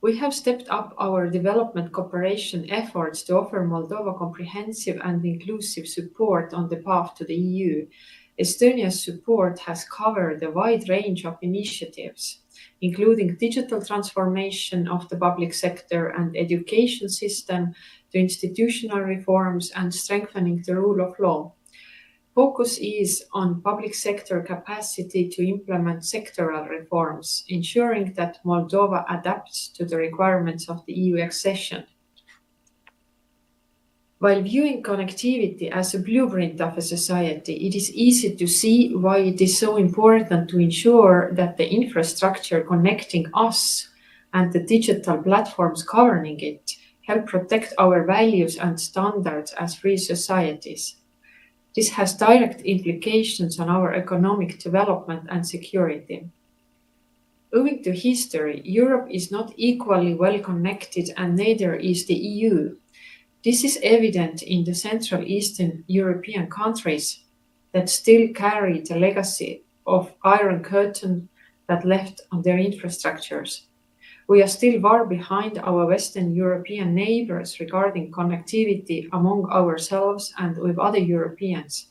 We have stepped up our development cooperation efforts to offer Moldova comprehensive and inclusive support on the path to the EU. Estonia's support has covered a wide range of initiatives. including digital transformation of the public sector and education system, to institutional reforms and strengthening the rule of law. Focus is on public sector capacity to implement sectoral reforms, ensuring that Moldova adapts to the requirements of the EU accession. While viewing connectivity as a blueprint of a society, it is easy to see why it is so important to ensure that the infrastructure connecting us and the digital platforms governing it help protect our values and standards as free societies. This has direct implications on our economic development and security. Owing to history, Europe is not equally well connected, and neither is the EU. This is evident in the Central Eastern European countries that still carry the legacy of Iron Curtain that left on their infrastructures. We are still far behind our Western European neighbors regarding connectivity among ourselves and with other Europeans.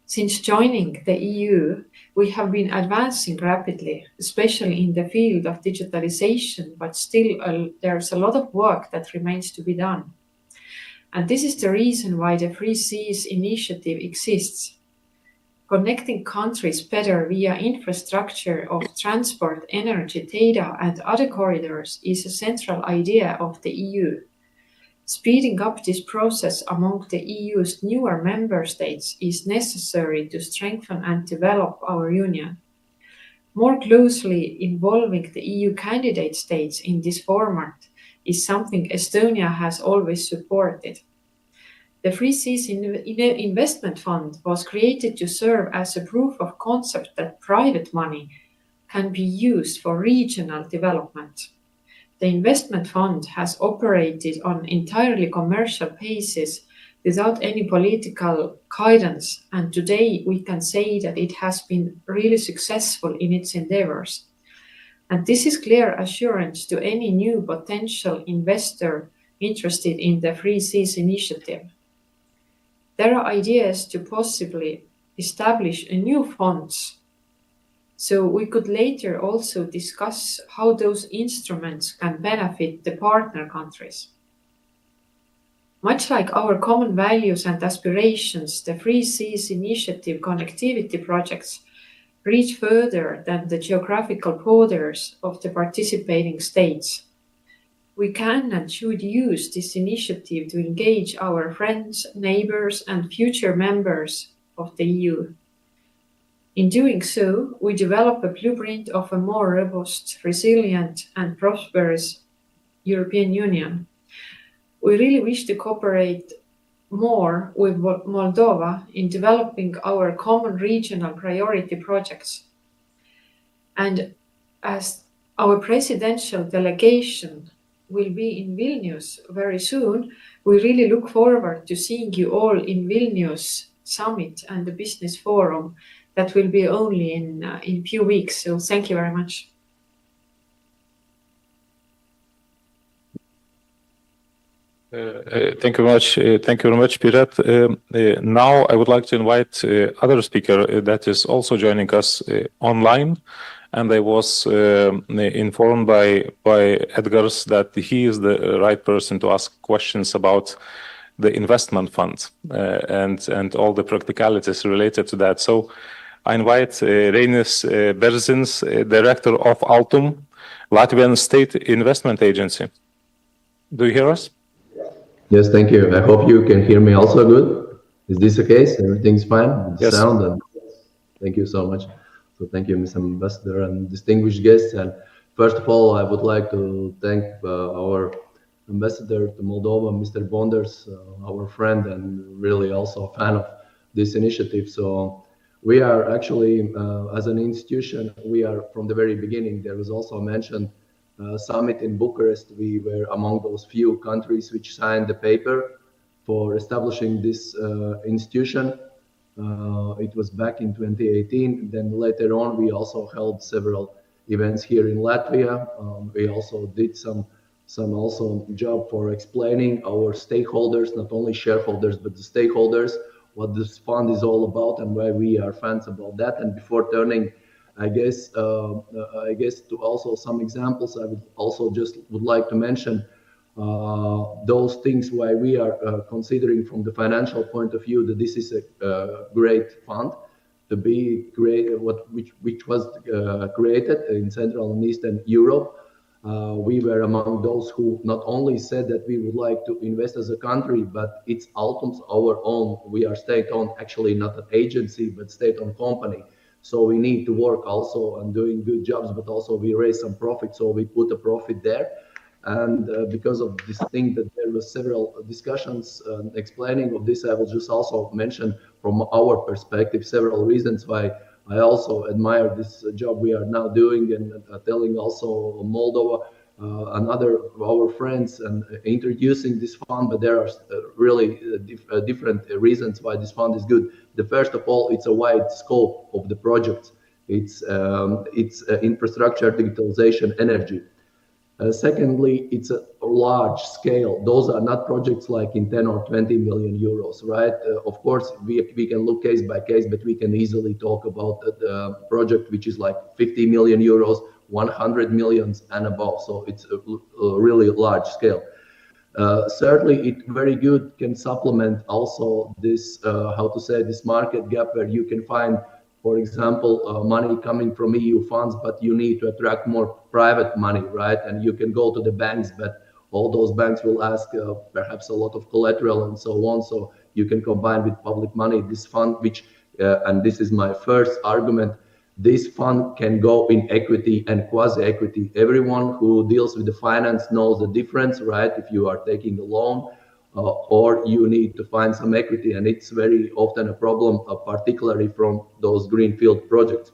Since joining the EU, we have been advancing rapidly, especially in the field of digitalization, but still there's a lot of work that remains to be done. And this is the reason why the Free Seas initiative exists. Connecting countries better via infrastructure of transport, energy, data, and other corridors is a central idea of the EU. Speeding up this process among the EU's newer member states is necessary to strengthen and develop our union. More closely involving the EU candidate states in this format is something Estonia has always supported. The Free Seas Investment Fund was created to serve as a proof of concept that private money can be used for regional development. The investment fund has operated on entirely commercial basis without any political guidance, and today we can say that it has been really successful in its endeavors. And this is clear assurance to any new potential investor interested in the Free Seas initiative. There are ideas to possibly establish a new funds, so we could later also discuss how those instruments can benefit the partner countries. Much like our common values and aspirations, the Free Seas Initiative connectivity projects reach further than the geographical borders of the participating states. We can and should use this initiative to engage our friends, neighbors, and future members of the EU. In doing so, we develop a blueprint of a more robust, resilient, and prosperous European Union. We really wish to cooperate more with Moldova in developing our common regional priority projects. And as our presidential delegation will be in Vilnius very soon, we really look forward to seeing you all in Vilnius Summit and the Business Forum that will be only in a few weeks. So thank you very much. Thank you very much. Thank you very much, Piret. Now I would like to invite other speaker that is also joining us online. And I was informed by Edgars that he is the right person to ask questions about the investment fund and all the practicalities related to that. So I invite Reinis Berzins, Director of Altum, Latvian State Investment Agency. Do you hear us? Yes, thank you. I hope you can hear me also good. Is this the case? Everything's fine with the sound? And thank you so much. So thank you, Mr. Ambassador and distinguished guests. And first of all, I would like to thank our Ambassador to Moldova, Mr. Bondars, our friend and really also a fan of this initiative. So we are actually, as an institution, we are from the very beginning. There was also mentioned summit in Bucharest. We were among those few countries which signed the paper for establishing this institution. It was back in 2018. Then later on, we also held several events here in Latvia. We also did some also job for explaining our stakeholders, not only shareholders, but the stakeholders, what this fund is all about and why we are fans about that. And before turning I guess to also some examples, I would also just would like to mention those things why we are considering from the financial point of view that this is a great fund to be created, which was created in Central and Eastern Europe. We were among those who not only said that we would like to invest as a country, but it's Altum's our own. We are state-owned, actually not an agency, but state-owned company. So we need to work also on doing good jobs, but also we raise some profit. So we put a profit there. And because of this thing that there were several discussions explaining of this, I will just also mention from our perspective several reasons why I also admire this job we are now doing, and telling also Moldova and other of our friends and introducing this fund. But there are really different reasons why this fund is good. The first of all, it's a wide scope of the projects. It's infrastructure, digitalization, energy. Secondly, it's a large scale. Those are not projects like in 10 or 20 million euros, right? Of course, we can look case by case, but we can easily talk about the project which is like 50 million euros, 100 millions and above. So it's a really large scale. Certainly, it very good can supplement also this, this market gap where you can find, for example, money coming from EU funds, but you need to attract more private money, right? And you can go to the banks, but all those banks will ask perhaps a lot of collateral and so on. So you can combine with public money this fund, which, and this is my first argument, this fund can go in equity and quasi-equity. Everyone who deals with the finance knows the difference, right? If you are taking a loan, or you need to find some equity, and it's very often a problem, particularly from those greenfield projects.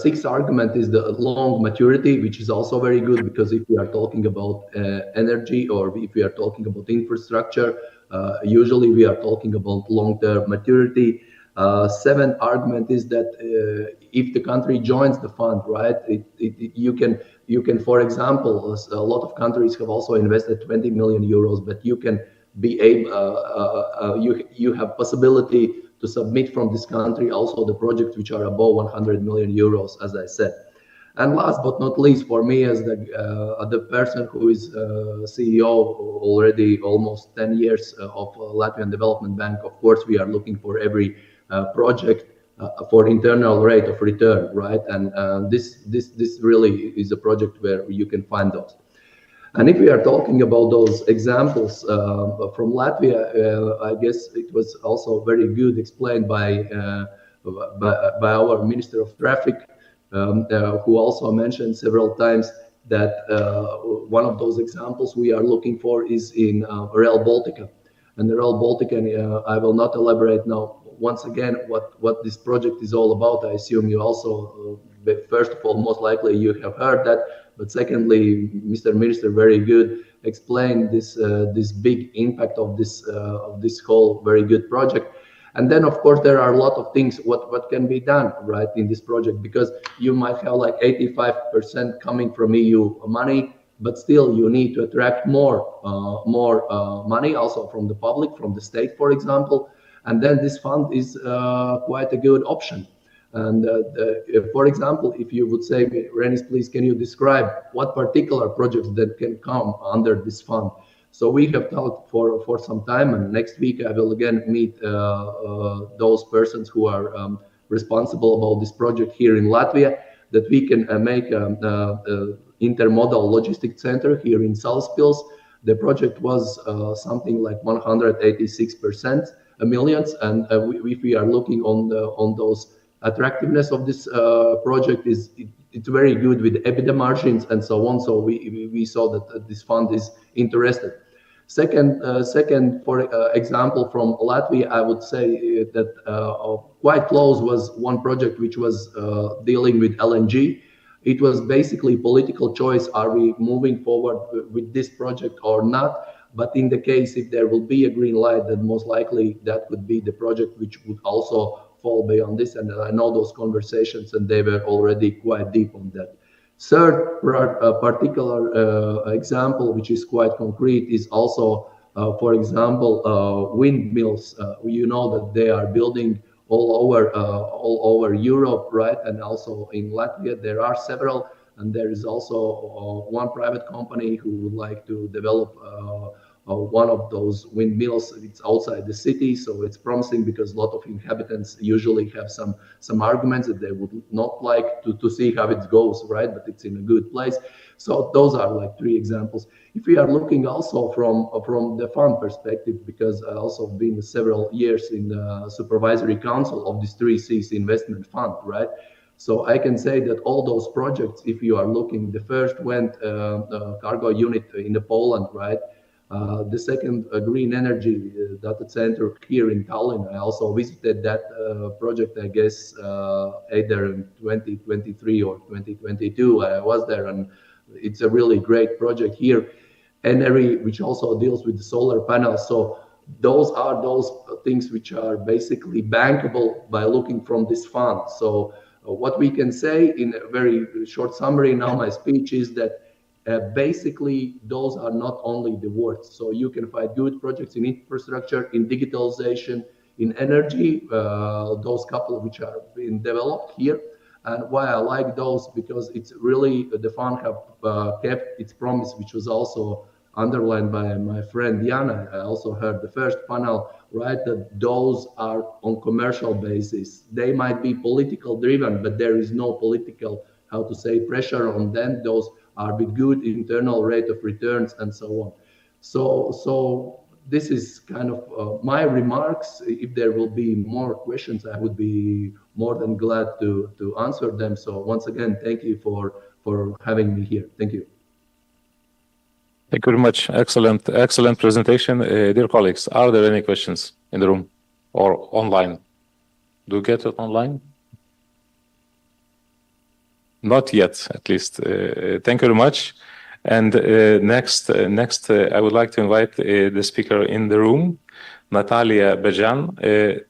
Sixth argument is the long maturity, which is also very good, because if we are talking about energy, or if we are talking about infrastructure, usually we are talking about long-term maturity. Seventh argument is that if the country joins the fund, right, you can, for example, a lot of countries have also invested 20 million euros, but you can be able, you have possibility to submit from this country also the projects which are above 100 million euros, as I said. And last but not least, for me as the person who is CEO already almost 10 years of Latvian Development Bank, of course, we are looking for every project for internal rate of return, right? And this really is a project where you can find those. And if we are talking about those examples from Latvia, I guess it was also very good explained by our Minister of Traffic, who also mentioned several times that one of those examples we are looking for is in Rail Baltica. And the Rail Baltica, I will not elaborate now once again what this project is all about. I assume you also, first of all, most likely you have heard that, but secondly, Mr. Minister very good explained this big impact of this whole very good project. And then, of course, there are a lot of things what can be done, right, in this project, because you might have like 85% coming from EU money, but still you need to attract more money also from the public, from the state, for example. And then this fund is quite a good option. And for example, if you would say, Renis, please, can you describe what particular projects that can come under this fund? So we have talked for some time, and next week I will again meet those persons who are responsible about this project here in Latvia, that we can make an intermodal logistic center here in Salaspils. The project was something like 186% millions, and if we are looking on those attractiveness of this project, it's very good with EBITDA margins and so on. So we saw that this fund is interested. Second, for example, from Latvia, I would say that quite close was one project which was dealing with LNG. It was basically political choice. Are we moving forward with this project or not? But in the case, if there will be a green light, then most likely that would be the project which would also fall beyond this. And I know those conversations, and they were already quite deep on that. Third particular example, which is quite concrete, is also, for example, windmills. You know that they are building all over Europe, right? And also in Latvia, there are several, and there is also one private company who would like to develop one of those windmills. It's outside the city, so it's promising because a lot of inhabitants usually have some arguments that they would not like to see how it goes, right? But it's in a good place. So those are like 3 examples. If we are looking also from the fund perspective, because I also been several years in the supervisory council of this 3Cs investment fund, right? So I can say that all those projects, if you are looking, the first went cargo unit in Poland, right? The second green energy data center here in Tallinn. I also visited that project, I guess, either in 2023 or 2022. I was there, and it's a really great project here. Energy, which also deals with the solar panels. So those are those things which are basically bankable by looking from this fund. So what we can say in a very short summary now, my speech is that basically those are not only the words. So you can find good projects in infrastructure, in digitalization, in energy, those couple which are being developed here. And why I like those, because it's really, the fund have kept its promise, which was also underlined by my friend Diana. I also heard the first panel, right, that those are on commercial basis. They might be political driven, but there is no political, how to say, pressure on them. Those are with good internal rate of returns and so on. So this is kind of my remarks. If there will be more questions, I would be more than glad to answer them. So once again, thank you for having me here. Thank you. Thank you very much. Excellent presentation. Dear colleagues, are there any questions in the room or online? Do you get it online? Not yet, at least. Thank you very much. And next, I would like to invite the speaker in the room, Natalia Bejan,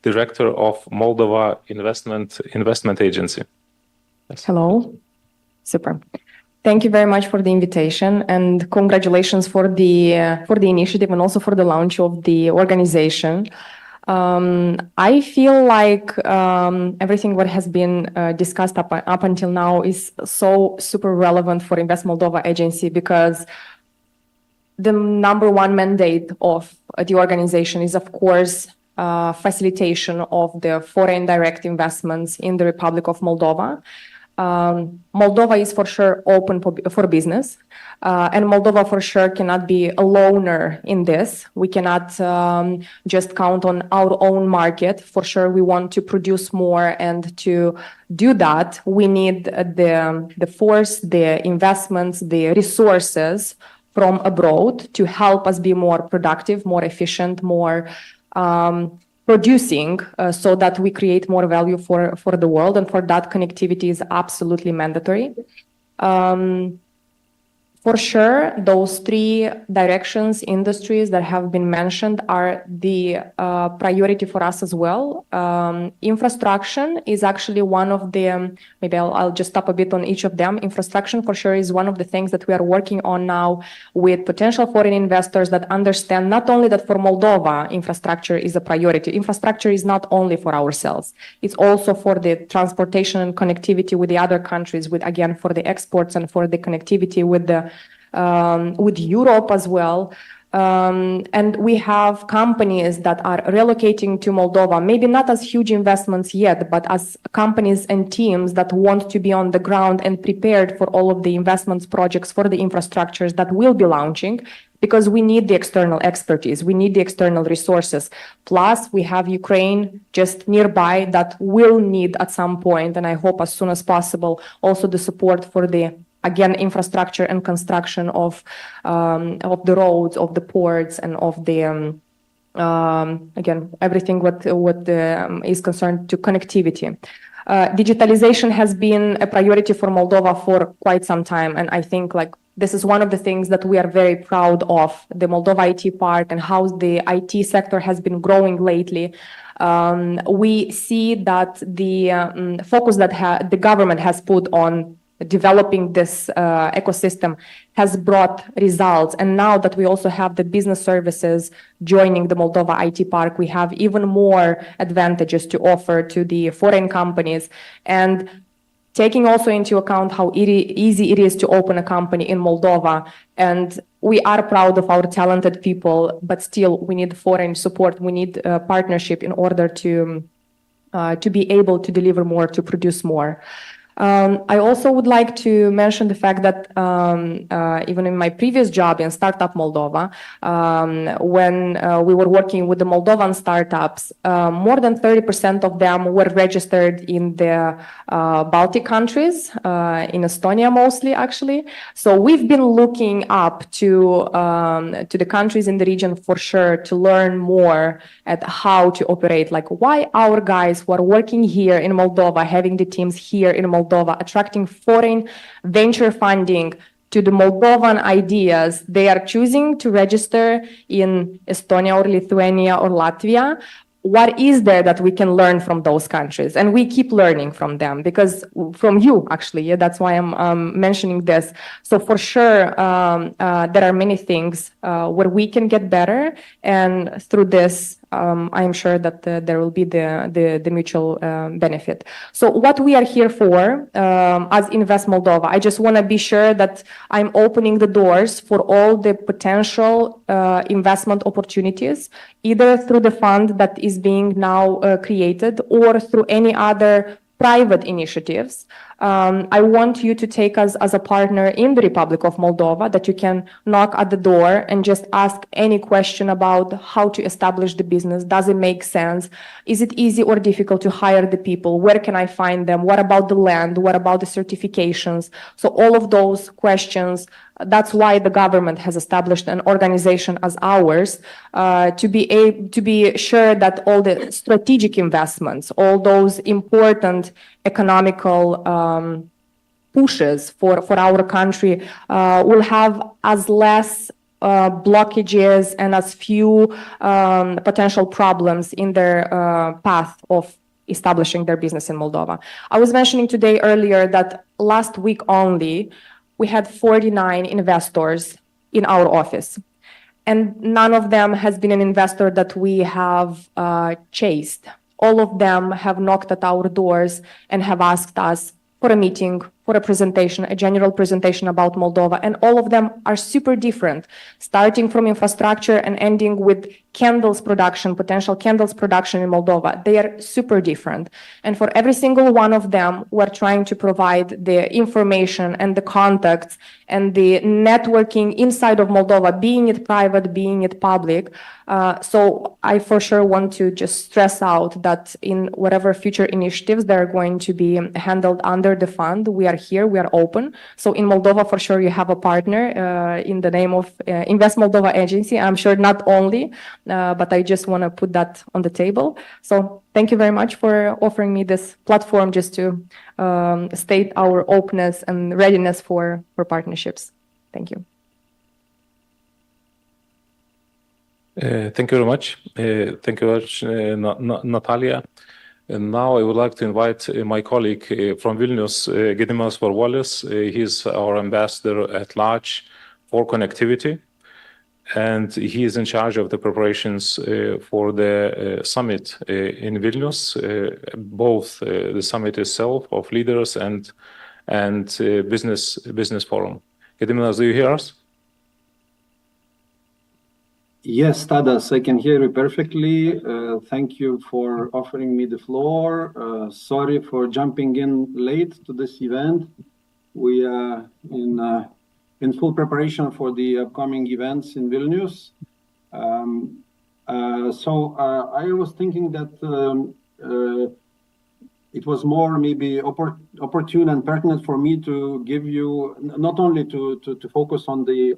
Director of Moldova Investment Agency. Yes. Hello. Super. Thank you very much for the invitation, and congratulations for the initiative and also for the launch of the organization. I feel like everything what has been discussed up until now is so super relevant for Invest Moldova agency, because the #1 mandate of the organization is, of course, facilitation of the foreign direct investments in the Republic of Moldova. Moldova is for sure open for business, and Moldova for sure cannot be a loner in this. We cannot just count on our own market. For sure, we want to produce more, and to do that, we need the force, the investments, the resources from abroad to help us be more productive, more efficient, more producing, so that we create more value for the world, and for that connectivity is absolutely mandatory. For sure, those 3 directions, industries that have been mentioned are the priority for us as well. Infrastructure is actually one of the, maybe I'll just stop a bit on each of them. Infrastructure for sure is one of the things that we are working on now with potential foreign investors that understand not only that for Moldova, infrastructure is a priority. Infrastructure is not only for ourselves. It's also for the transportation and connectivity with the other countries, with, again, for the exports and for the connectivity with Europe as well. And we have companies that are relocating to Moldova, maybe not as huge investments yet, but as companies and teams that want to be on the ground and prepared for all of the investments projects for the infrastructures that will be launching, because we need the external expertise, we need the external resources. Plus, we have Ukraine just nearby that will need at some point, and I hope as soon as possible, also the support for the, again, infrastructure and construction of the roads, of the ports, and of the again, everything what is concerned to connectivity. Digitalization has been a priority for Moldova for quite some time, and I think like this is one of the things that we are very proud of, the Moldova IT part and how the IT sector has been growing lately. We see that the focus that the government has put on developing this ecosystem has brought results. And now that we also have the business services joining the Moldova IT Park, we have even more advantages to offer to the foreign companies. And taking also into account how easy it is to open a company in Moldova. And we are proud of our talented people, but still we need foreign support. We need partnership in order to be able to deliver more, to produce more. I also would like to mention the fact that even in my previous job in Startup Moldova, when we were working with the Moldovan startups, more than 30% of them were registered in the Baltic countries, in Estonia mostly, actually. So we've been looking up to the countries in the region for sure to learn more at how to operate, like why our guys who are working here in Moldova, having the teams here in Moldova, attracting foreign venture funding to the Moldovan ideas, they are choosing to register in Estonia or Lithuania or Latvia. What is there that we can learn from those countries? And we keep learning from them, because from you, actually, yeah, that's why I'm mentioning this. So for sure, there are many things where we can get better. And through this, I'm sure that there will be the mutual benefit. So what we are here for as Invest Moldova, I just want to be sure that I'm opening the doors for all the potential investment opportunities, either through the fund that is being now created or through any other private initiatives. I want you to take us as a partner in the Republic of Moldova, that you can knock at the door and just ask any question about how to establish the business. Does it make sense? Is it easy or difficult to hire the people? Where can I find them? What about the land? What about the certifications? So all of those questions, that's why the government has established an organization as ours, to be sure that all the strategic investments, all those important economical pushes for our country will have as less blockages and as few potential problems in their path of establishing their business in Moldova. I was mentioning today earlier that last week only, we had 49 investors in our office, and none of them has been an investor that we have chased. All of them have knocked at our doors and have asked us for a meeting, for a presentation, a general presentation about Moldova. And all of them are super different, starting from infrastructure and ending with candles production, potential candles production in Moldova. They are super different. And for every single one of them, we're trying to provide the information and the contacts and the networking inside of Moldova, being it private, being it public. So I for sure want to just stress out that in whatever future initiatives that are going to be handled under the fund, we are here, we are open. So in Moldova, for sure, you have a partner in the name of Invest Moldova Agency. I'm sure not only, but I just want to put that on the table. So thank you very much for offering me this platform just to state our openness and readiness for partnerships. Thank you. Thank you very much. Thank you very much, Natalia. And now I would like to invite my colleague from Vilnius, Gediminas Varvolis. He's our ambassador at large for connectivity, and he is in charge of the preparations for the summit in Vilnius, both the summit itself of leaders and business forum. Gediminas, do you hear us? Yes, Tadas, I can hear you perfectly. Thank you for offering me the floor. Sorry for jumping in late to this event. We are in full preparation for the upcoming events in Vilnius. So I was thinking that it was more maybe opportune and pertinent for me to give you not only to focus on the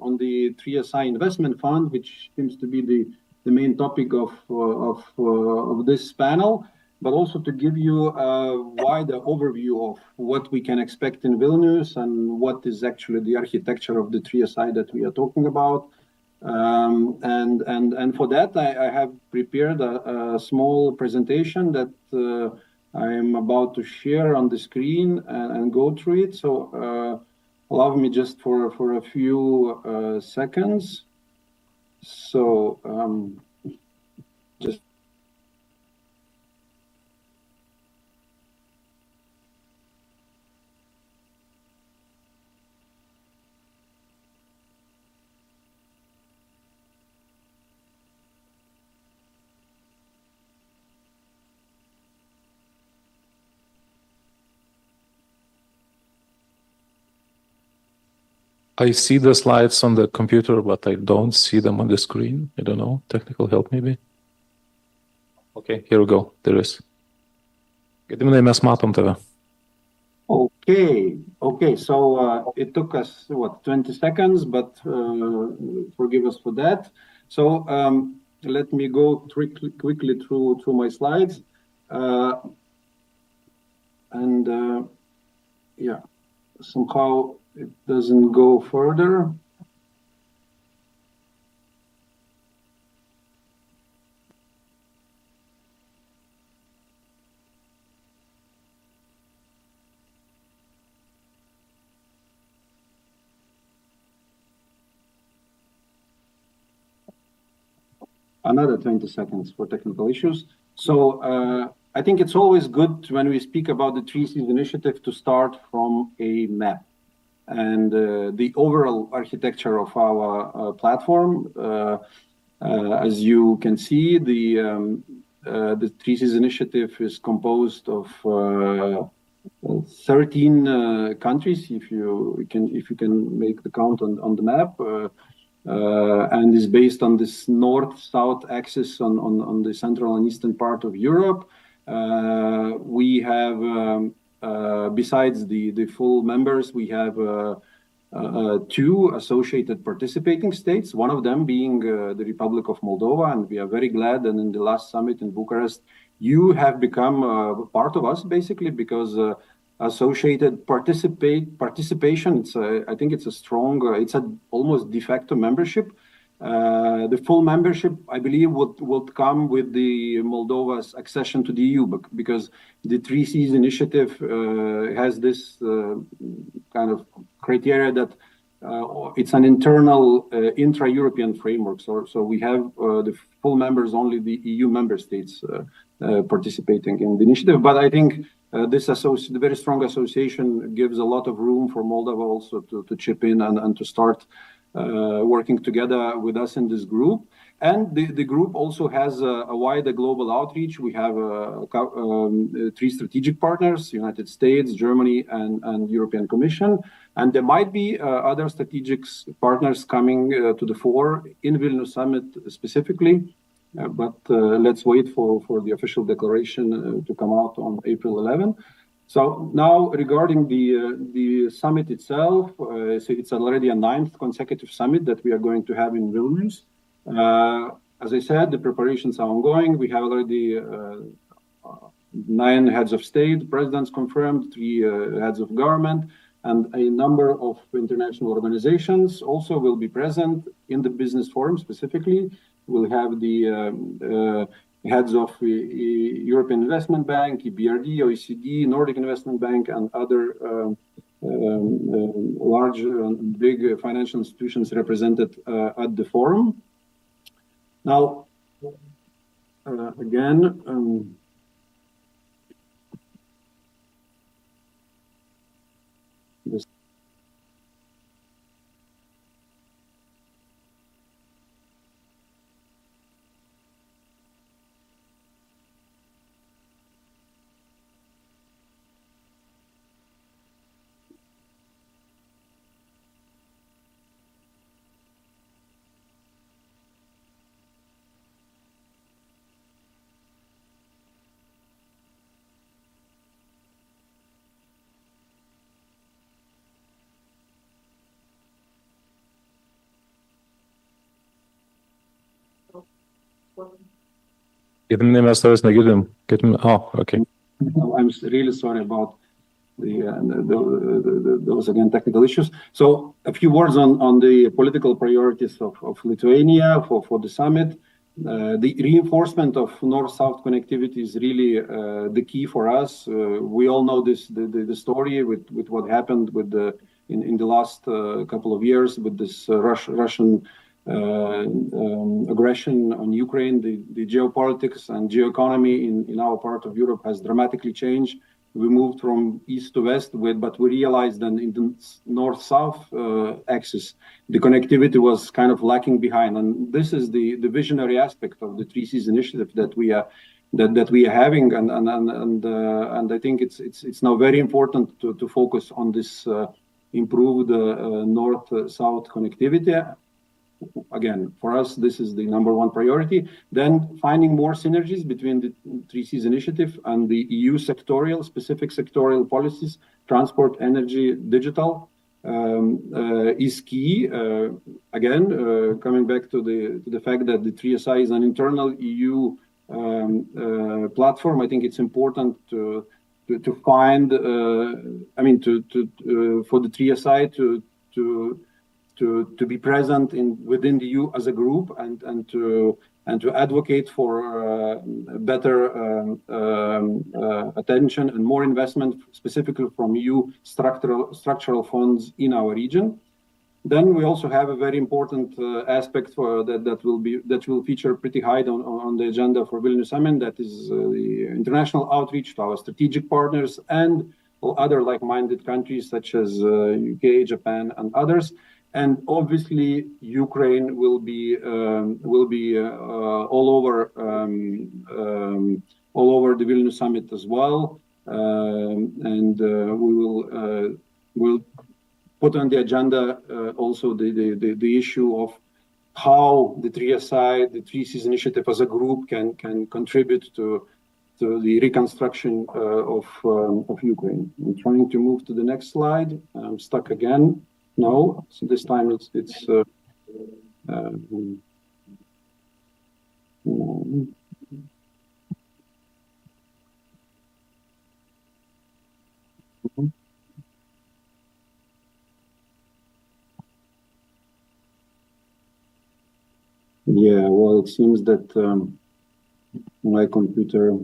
3SI investment fund, which seems to be the main topic of this panel, but also to give you a wider overview of what we can expect in Vilnius and what is actually the architecture of the 3SI that we are talking about. And for that, I have prepared a small presentation that I am about to share on the screen and go through it. So allow me just for a few seconds. So just I see the slides on the computer, but I don't see them on the screen. I don't know. Technical help, maybe. Okay, here we go. There is. Gediminai, mes matom tave. Okay. So it took us, what, 20 seconds, but forgive us for that. So let me go quickly through my slides. Yeah, somehow it doesn't go further. Another 20 seconds for technical issues. So I think it's always good when we speak about the Three Seas initiative to start from a map and the overall architecture of our platform. As you can see, the Three Seas initiative is composed of 13 countries, if you can make the count on the map. And is based on this north-south axis on the central and eastern part of Europe. We have, besides the full members, we have 2 associated participating states, one of them being the Republic of Moldova, and we are very glad that in the last summit in Bucharest, you have become part of us, basically, because associated participation, I think it's a strong, it's an almost de facto membership. The full membership, I believe, would come with the Moldova's accession to the EU, because the Three Seas initiative has this kind of criteria that it's an internal intra-European framework. So we have the full members, only the EU member states participating in the initiative. But I think the very strong association gives a lot of room for Moldova also to chip in and to start working together with us in this group. And the group also has a wider global outreach. We have 3 strategic partners: United States, Germany, and European Commission. And there might be other strategic partners coming to the fore in Vilnius Summit specifically. But let's wait for the official declaration to come out on April 11. So now regarding the summit itself, so it's already a 9th consecutive summit that we are going to have in Vilnius. As I said, the preparations are ongoing. We have already 9 heads of state, presidents confirmed, 3 heads of government, and a number of international organizations also will be present in the business forum specifically. We'll have the heads of European Investment Bank, EBRD, OECD, Nordic Investment Bank, and other large and big financial institutions represented at the forum. Now, again, this. Oh, okay. I'm really sorry about those again technical issues. So a few words on the political priorities of Lithuania for the summit. The reinforcement of north-south connectivity is really the key for us. We all know the story with what happened with in the last couple of years with this Russian aggression on Ukraine. The geopolitics and geoeconomy in our part of Europe has dramatically changed. We moved from east to west, but we realized that in the north-south axis, the connectivity was kind of lacking behind. And this is the visionary aspect of the Three Seas initiative that we are having. And I think it's now very important to focus on this improved north-south connectivity. Again, for us, this is the number one priority. Then finding more synergies between the Three Seas initiative and the EU specific sectorial policies, transport, energy, digital, is key. Again, coming back to the fact that the 3SI is an internal EU platform, I think it's important to find, for the 3SI to be present within the EU as a group and to advocate for better attention and more investment, specifically from EU structural funds in our region. Then we also have a very important aspect for that will feature pretty high on the agenda for Vilnius Summit. That is the international outreach to our strategic partners and other like-minded countries such as UK, Japan, and others. And obviously, Ukraine will be all over the Vilnius Summit as well, and we'll put on the agenda also the issue of how the 3SI, the Three Seas initiative as a group can contribute to the reconstruction of Ukraine. I'm trying to move to the next slide. I'm stuck again. No, so this time it's yeah, well, it seems that my computer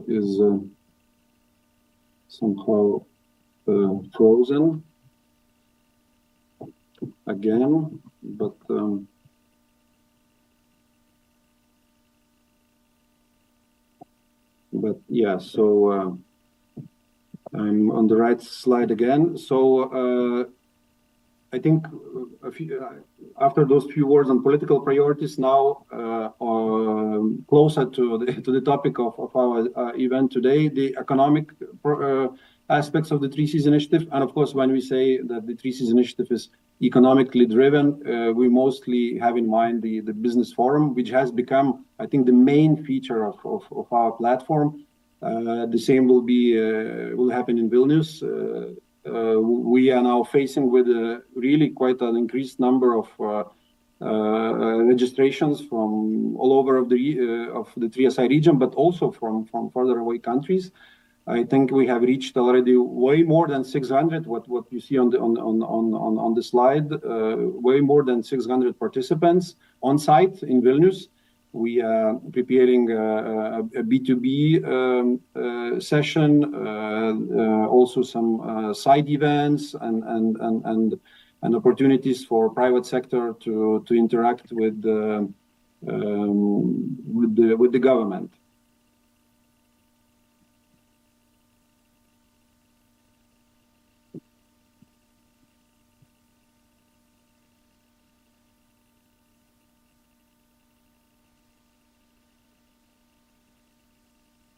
is somehow frozen again, but yeah, so I'm on the right slide again. So I think after those few words on political priorities, now closer to the topic of our event today, the economic aspects of the Three Seas initiative. And of course, when we say that the Three Seas initiative is economically driven, we mostly have in mind the business forum, which has become, I think, the main feature of our platform. The same will happen in Vilnius. We are now facing with really quite an increased number of registrations from all over of the 3SI region, but also from further away countries. I think we have reached already way more than 600. What you see on the slide, way more than 600 participants on site in Vilnius. We are preparing a B2B session, also some side events and opportunities for private sector to interact with the government.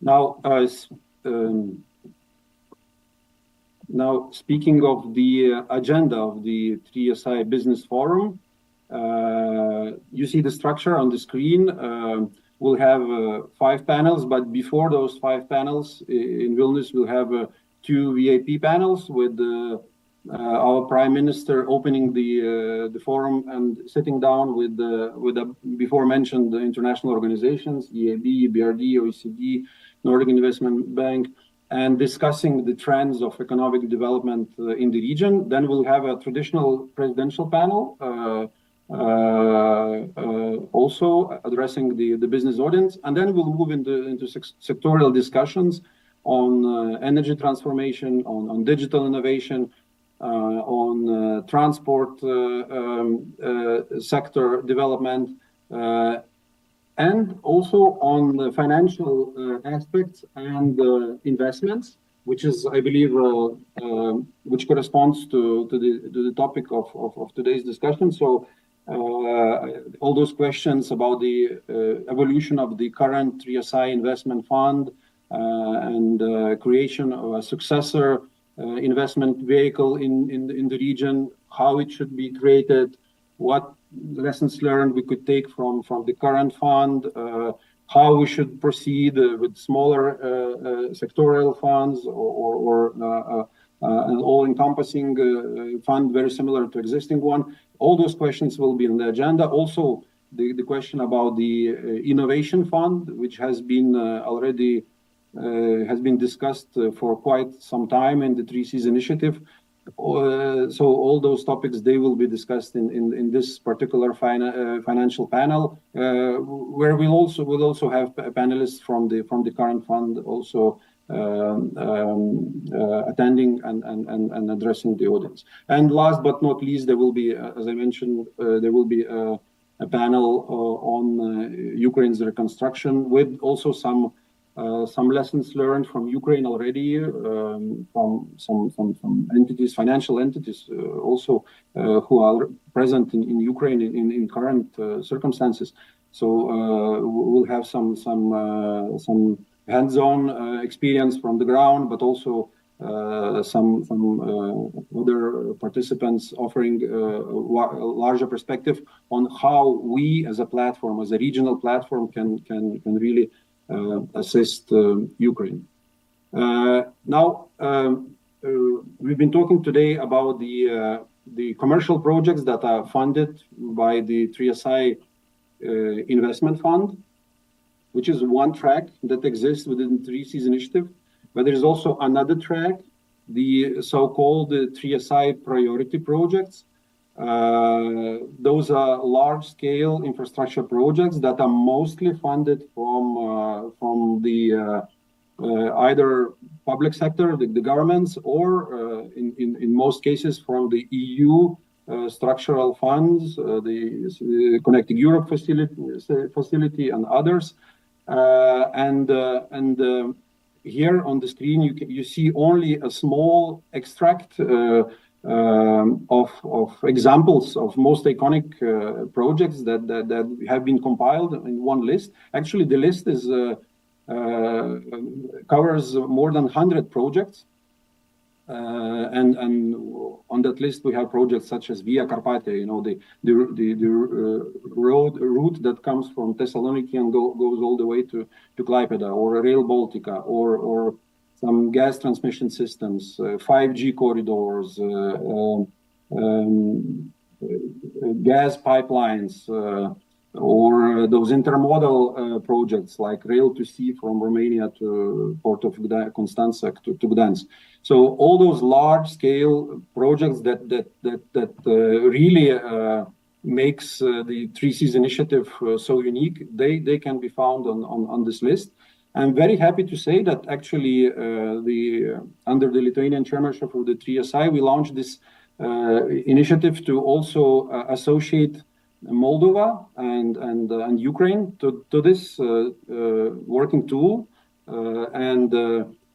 Now, speaking of the agenda of the 3SI Business Forum, you see the structure on the screen. We'll have 5 panels, but before those 5 panels in Vilnius, we'll have 2 VIP panels with our Prime Minister opening the forum and sitting down with the before mentioned international organizations, EIB, BRD, OECD, Nordic Investment Bank, and discussing the trends of economic development in the region. Then we'll have a traditional presidential panel, also addressing the business audience. And then we'll move into sectorial discussions on energy transformation, on digital innovation, on transport sector development, and also on the financial aspects and investments, which is, I believe, which corresponds to the topic of today's discussion. So all those questions about the evolution of the current 3SI investment fund and creation of a successor investment vehicle in the region, how it should be created, what lessons learned we could take from the current fund, how we should proceed with smaller sectorial funds or an all-encompassing fund very similar to existing one. All those questions will be on the agenda. Also, the question about the innovation fund, which has been already has been discussed for quite some time in the 3Cs initiative. So all those topics, they will be discussed in this particular financial panel, where we'll also have panelists from the current fund also attending and addressing the audience. And last but not least, there will be, as I mentioned, there will be a panel on Ukraine's reconstruction with also some lessons learned from Ukraine already, from some entities, financial entities, also who are present in Ukraine in current circumstances. So we'll have some hands-on experience from the ground, but also some other participants offering a larger perspective on how we, as a platform, as a regional platform, can really assist Ukraine. Now, we've been talking today about the commercial projects that are funded by the 3SI investment fund, which is one track that exists within the 3Cs initiative. But there is also another track, the so-called 3SI priority projects. Those are large-scale infrastructure projects that are mostly funded from the either public sector, the governments, or in most cases from the EU structural funds, the Connecting Europe facility and others. Here on the screen, you see only a small extract of examples of most iconic projects that have been compiled in one list. Actually, the list is covers more than 100 projects, and on that list we have projects such as Via Carpathia, you know, the route that comes from Thessaloniki and goes all the way to Klaipėda, or Rail Baltica, or some gas transmission systems, 5G corridors, gas pipelines, or those intermodal projects like Rail to Sea from Romania to Port of Constanța to Gdansk. So all those large-scale projects that really makes the 3Cs initiative so unique, they can be found on this list. I'm very happy to say that actually under the Lithuanian chairmanship of the 3SI, we launched this initiative to also associate Moldova and Ukraine to this working tool.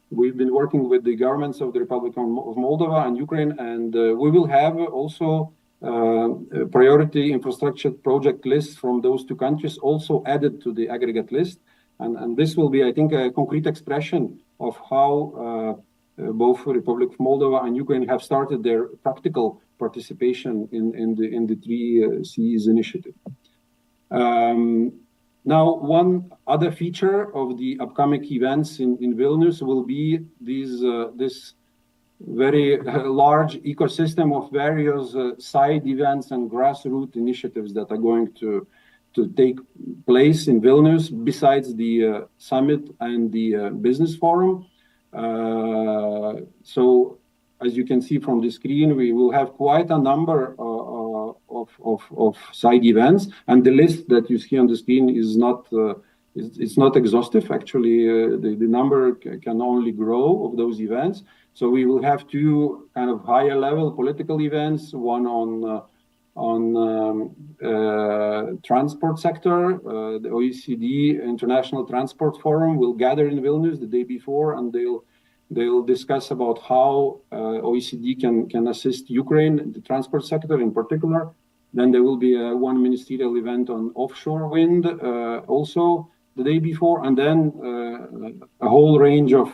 We've been working with the governments of the Republic of Moldova and Ukraine, and we will have also priority infrastructure project lists from those two countries also added to the aggregate list. And this will be, I think, a concrete expression of how both the Republic of Moldova and Ukraine have started their practical participation in the 3Cs initiative. Now, one other feature of the upcoming events in Vilnius will be this very large ecosystem of various side events and grassroots initiatives that are going to take place in Vilnius, besides the summit and the business forum. So as you can see from the screen, we will have quite a number of side events, and the list that you see on the screen is not it's not exhaustive. Actually, the number can only grow of those events. So we will have two kind of higher level political events, one on transport sector. The OECD International Transport Forum will gather in Vilnius the day before, and they'll discuss about how OECD can assist Ukraine in the transport sector in particular. Then there will be one ministerial event on offshore wind also the day before, and then a whole range of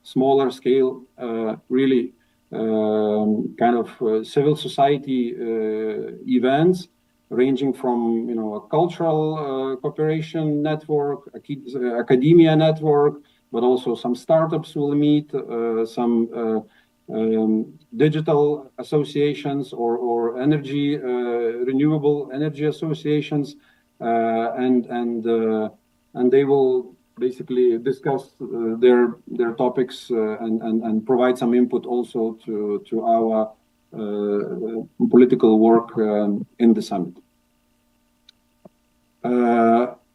smaller scale, really kind of civil society events, ranging from a cultural cooperation network, academia network, but also some startups will meet, some digital associations or energy renewable energy associations, and they will basically discuss their topics and provide some input also to our political work in the summit.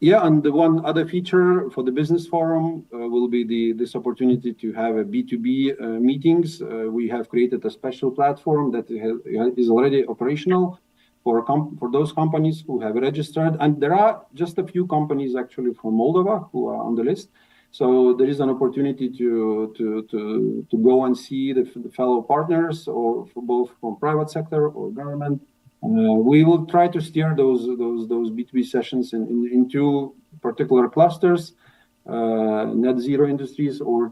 Yeah, and the one other feature for the business forum will be this opportunity to have a B2B meetings. We have created a special platform that is already operational for those companies who have registered, and there are just a few companies actually from Moldova who are on the list. So there is an opportunity to go and see the fellow partners, or for both from private sector or government. We will try to steer those B2B sessions in two particular clusters: net zero industries or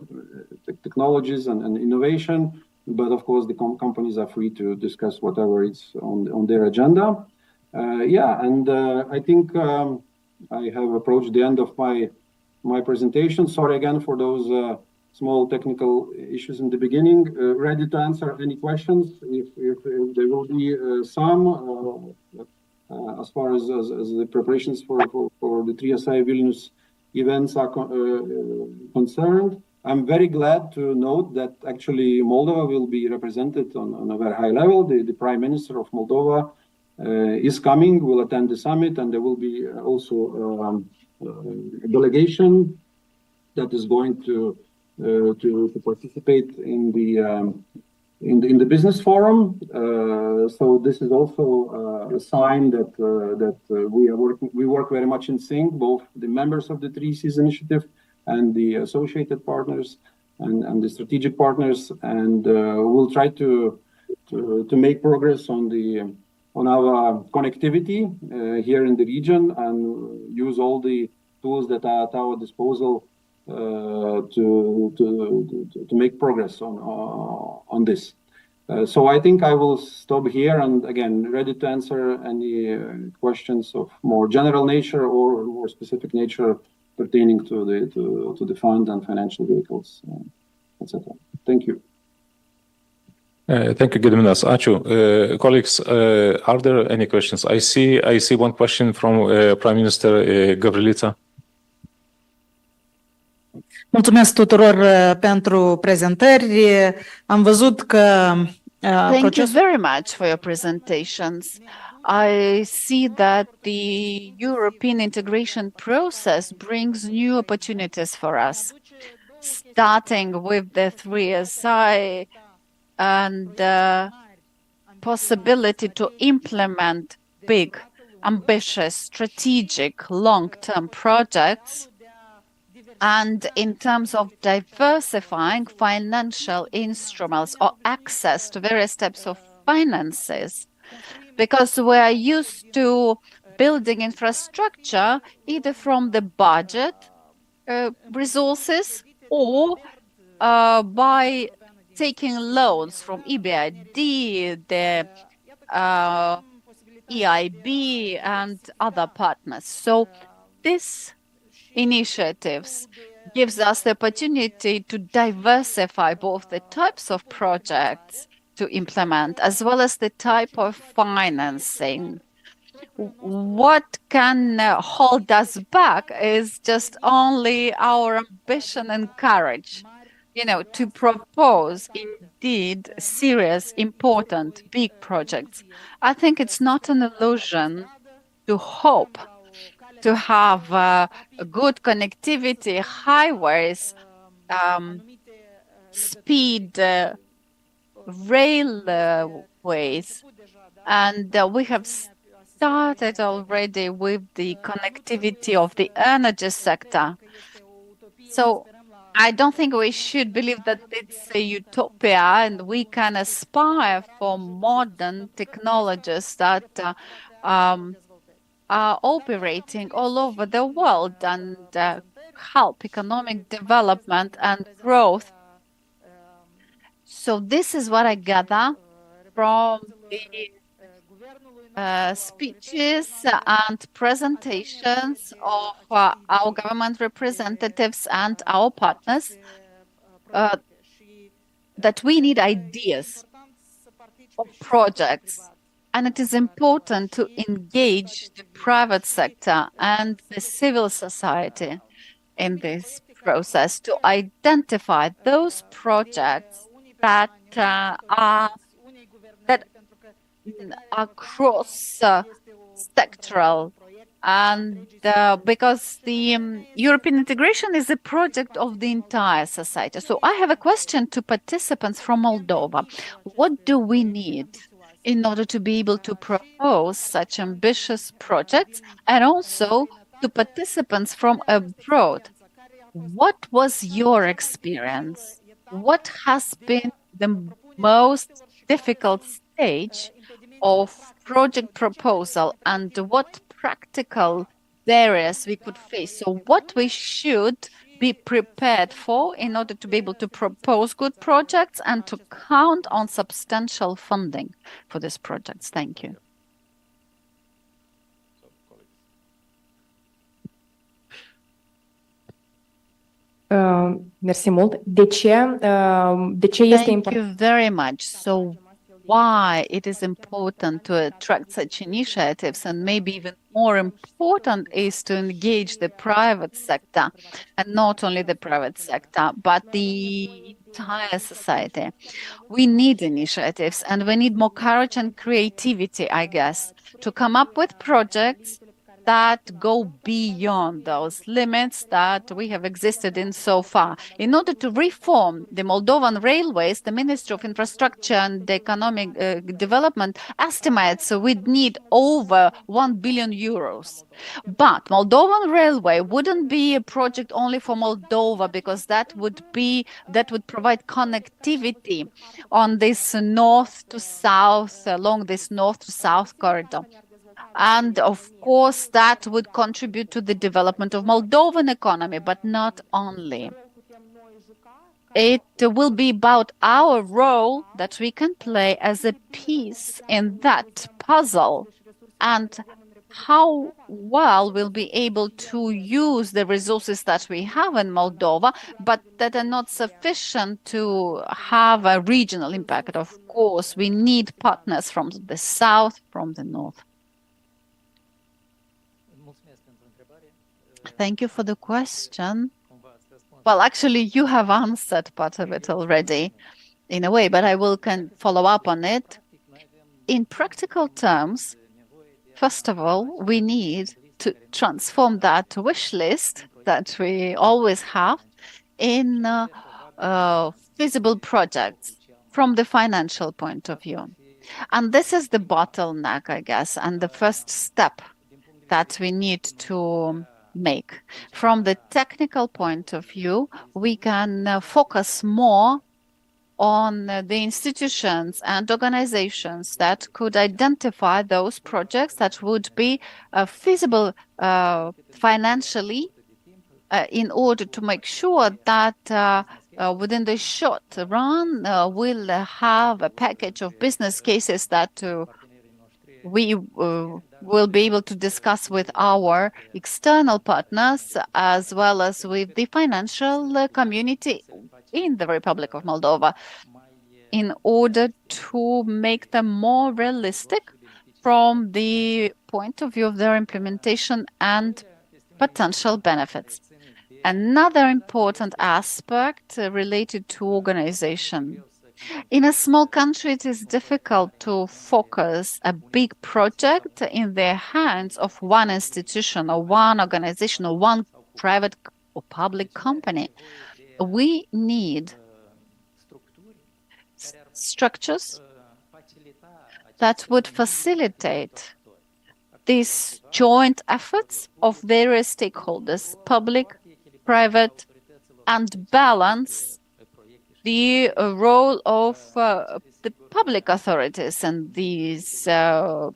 technologies and innovation. But of course, the companies are free to discuss whatever is on their agenda. Yeah, and I think I have approached the end of my presentation. Sorry again for those small technical issues in the beginning. Ready to answer any questions if there will be some. As far as the preparations for the 3SI Vilnius events are concerned. I'm very glad to note that actually Moldova will be represented on a very high level. The Prime Minister of Moldova is coming, will attend the summit, and there will be also a delegation that is going to participate in the business forum. So this is also a sign that we work very much in sync, both the members of the 3Cs initiative and the associated partners and the strategic partners, and we'll try to make progress on our connectivity here in the region and use all the tools that are at our disposal to make progress on this. So I think I will stop here, and again, ready to answer any questions of more general nature or more specific nature pertaining to the fund and financial vehicles, etc. Thank you. Thank you, Gediminas. Ačiū. Colleagues, are there any questions? I see one question from Prime Minister Gavrilița. Mulțumesc tuturor pentru prezentări. Am văzut că Thank you very much for your presentations. I see that the European integration process brings new opportunities for us, starting with the 3SI and the possibility to implement big, ambitious, strategic, long-term projects, and in terms of diversifying financial instruments or access to various types of finances, because we are used to building infrastructure either from the budget resources or by taking loans from EBRD, the EIB, and other partners. So this initiatives gives us the opportunity to diversify both the types of projects to implement as well as the type of financing. What can hold us back is just only our ambition and courage. to propose indeed serious, important, big projects. I think it's not an illusion to hope to have a good connectivity, highways, speed railways, and we have started already with the connectivity of the energy sector. So I don't think we should believe that it's a utopia and we can aspire for modern technologies that are operating all over the world and help economic development and growth. So this is what I gather from the speeches and presentations of our government representatives and our partners, that we need ideas of projects. And it is important to engage the private sector and the civil society in this process to identify those projects that are cross sectoral, and because the European integration is a project of the entire society. So I have a question to participants from Moldova. What do we need in order to be able to propose such ambitious projects? And also to participants from abroad, what was your experience? What has been the most difficult stage of project proposal and what practical barriers we could face? So what we should be prepared for in order to be able to propose good projects and to count on substantial funding for these projects. Thank you. Mersi mult. De ce este important? Thank you very much. So why it is important to attract such initiatives, and maybe even more important is to engage the private sector, and not only the private sector, but the entire society. We need initiatives and we need more courage and creativity, I guess, to come up with projects that go beyond those limits that we have existed in so far. In order to reform the Moldovan railways, the Ministry of Infrastructure and Economic Development estimates we'd need over 1 billion euros. But Moldovan railway wouldn't be a project only for Moldova, because that would provide connectivity on this north to south, along this north to south corridor. And of course, that would contribute to the development of Moldovan economy, but not only. It will be about our role that we can play as a piece in that puzzle, and how well we'll be able to use the resources that we have in Moldova, but that are not sufficient to have a regional impact. Of course, we need partners from the south, from the north. Thank you for the question. Well, actually, you have answered part of it already in a way, but I can follow up on it. In practical terms, first of all, we need to transform that wish list that we always have in feasible projects from the financial point of view. And this is the bottleneck, I guess, and the first step that we need to make. From the technical point of view, we can focus more on the institutions and organizations that could identify those projects that would be feasible financially, in order to make sure that within the short run we'll have a package of business cases that we will be able to discuss with our external partners, as well as with the financial community in the Republic of Moldova, in order to make them more realistic from the point of view of their implementation and potential benefits. Another important aspect related to organization. In a small country, it is difficult to focus a big project in the hands of one institution or one organization or one private or public company. We need structures that would facilitate these joint efforts of various stakeholders, public, private, and balance the role of the public authorities in these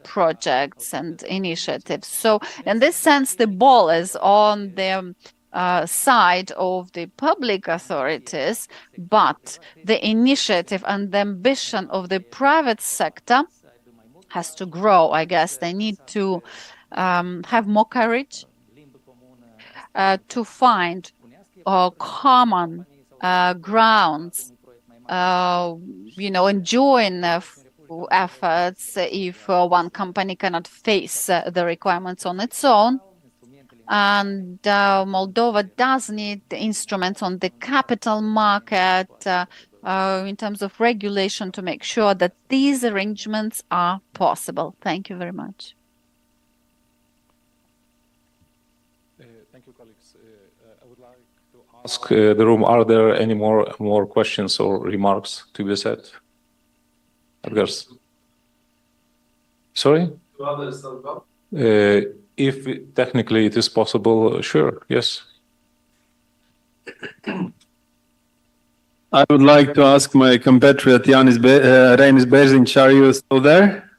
projects and initiatives. So in this sense, the ball is on the side of the public authorities, but the initiative and the ambition of the private sector has to grow, I guess. They need to have more courage to find common grounds, and join efforts if one company cannot face the requirements on its own. And Moldova does need the instruments on the capital market in terms of regulation to make sure that these arrangements are possible. Thank you very much. Thank you, colleagues. I would like to ask the room, are there any more questions or remarks to be said? Edgars. Sorry? If technically it is possible, sure, yes. I would like to ask my compatriot Reinis Bērziņš, are you still there?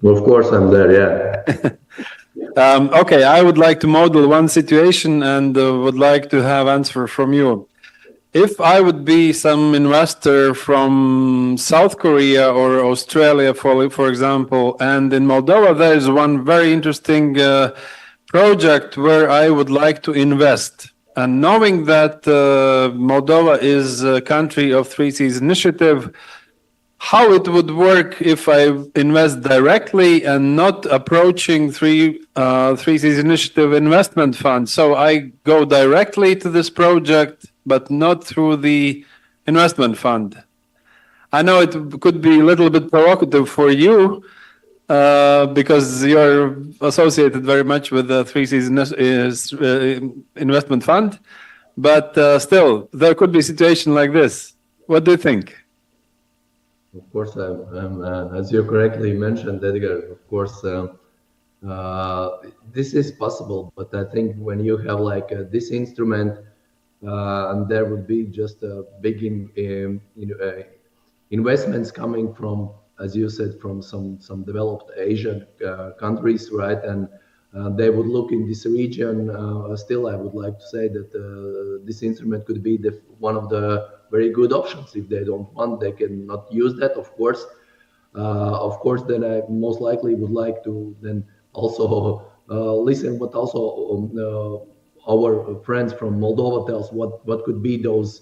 Of course I'm there, yeah. Okay, I would like to model one situation and would like to have answer from you. If I would be some investor from South Korea or Australia, for example, and in Moldova, there is one very interesting project where I would like to invest. And knowing that Moldova is a country of Three Seas Initiative, how it would work if I invest directly and not approaching Three Seas Initiative investment fund. So I go directly to this project, but not through the investment fund. I know it could be a little bit provocative for you because you're associated very much with the Three Seas investment fund, but still, there could be a situation like this. What do you think? Of course, as you correctly mentioned, Edgar, of course, this is possible, but I think when you have like this instrument, and there would be just a big investments coming from, as you said, from some developed Asian countries, right? And they would look in this region. Still, I would like to say that this instrument could be one of the very good options. If they don't want, they can not use that, of course. Then I most likely would like to then also listen what also our friends from Moldova tells what could be those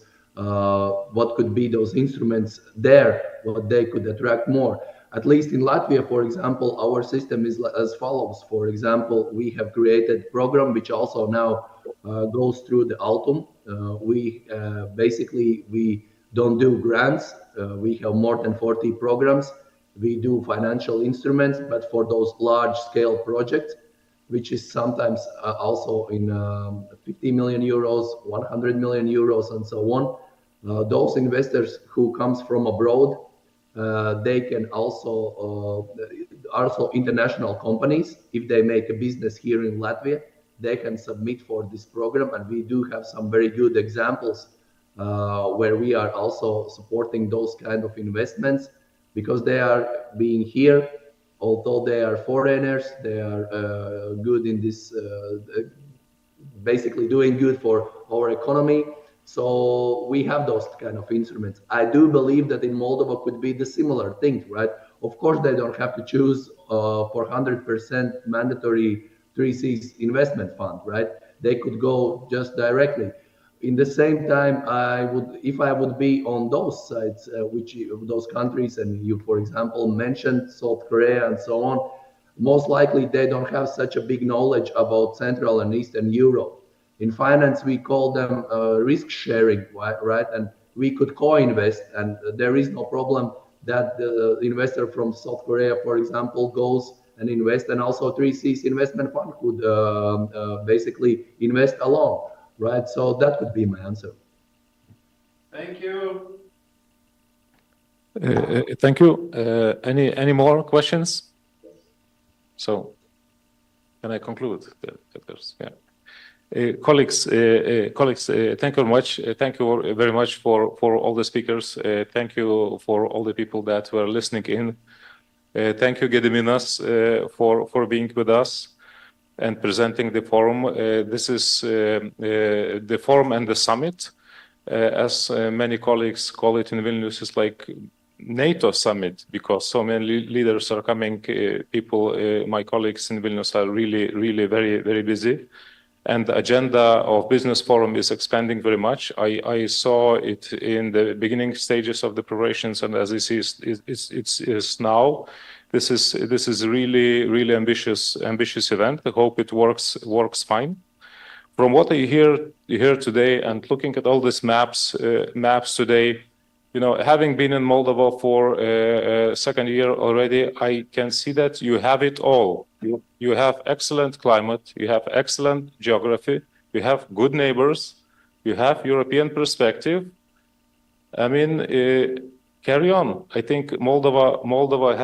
instruments there, what they could attract more. At least in Latvia, for example, our system is as follows. For example, we have created a program which also now goes through the Altum. We don't do grants. We have more than 40 programs. We do financial instruments, but for those large-scale projects, which is sometimes also in 50 million euros, 100 million euros, and so on. Those investors who comes from abroad, they can also international companies, if they make a business here in Latvia, they can submit for this program, and we do have some very good examples where we are also supporting those kind of investments because they are being here. Although they are foreigners, they are good in this, basically doing good for our economy. So we have those kind of instruments. I do believe that in Moldova could be the similar thing, right? Of course, they don't have to choose for 100% mandatory Three Seas investment fund, right? They could go just directly. In the same time, if I would be on those sites, those countries, and you, for example, mentioned South Korea and so on, most likely they don't have such a big knowledge about Central and Eastern Europe. In finance, we call them risk sharing, right? And we could co-invest, and there is no problem that the investor from South Korea, for example, goes and invest, and also 3C's investment fund could basically invest alone, right? So that would be my answer. Thank you. Thank you. Any more questions? So, can I conclude? Yeah. Colleagues, thank you very much. Thank you very much for all the speakers. Thank you for all the people that were listening in. Thank you, Gediminas, for being with us and presenting the forum. This is the forum and the summit. As many colleagues call it in Vilnius, it's like NATO summit, because so many leaders are coming. My colleagues in Vilnius are really very busy. And the agenda of Business Forum is expanding very much. I saw it in the beginning stages of the preparations, and as you see, it's now. This is really ambitious event. I hope it works fine. From what I hear today, and looking at all these maps today, having been in Moldova for a second year already, I can see that you have it all. You have excellent climate, you have excellent geography, you have good neighbors, you have European perspective. I mean, carry on. I think Moldova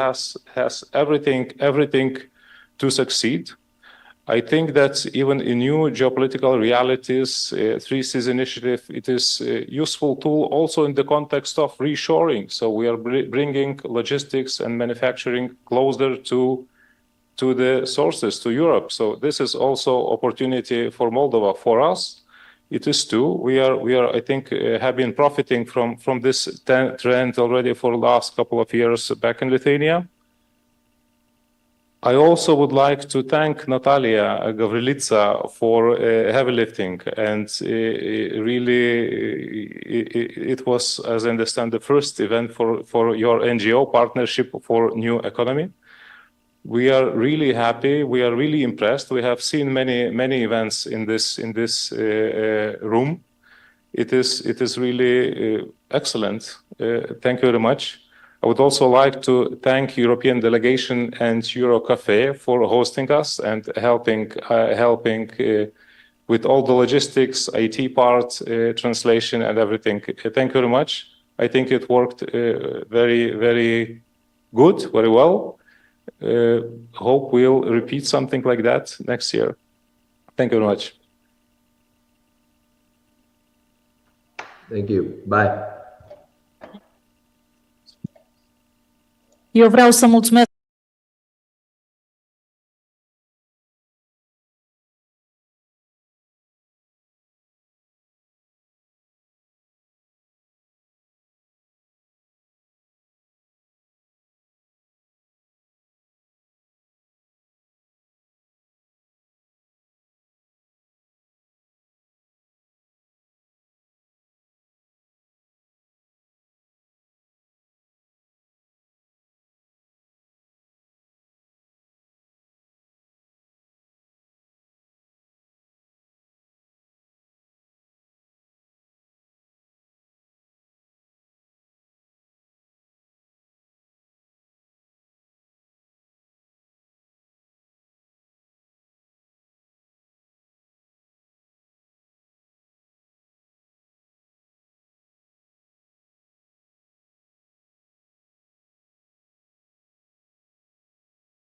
has everything to succeed. I think that even in new geopolitical realities, 3C's initiative, it is a useful tool also in the context of reshoring. So we are bringing logistics and manufacturing closer to the sources, to Europe. So this is also opportunity for Moldova. For us, it is too. We are I think, have been profiting from this trend already for the last couple of years back in Lithuania. I also would like to thank Natalia Gavrilitsa for heavy lifting, and really it was, as I understand, the first event for your NGO partnership for New Economy. We are really happy. We are really impressed. We have seen many events in this room. It is really excellent. Thank you very much. I would also like to thank European delegation and Eurocafe for hosting us and helping with all the logistics, IT part, translation, and everything. Thank you very much. I think it worked very good, very well. Hope we'll repeat something like that next year. Thank you very much. Thank you. Bye. Eu vreau să mulțumesc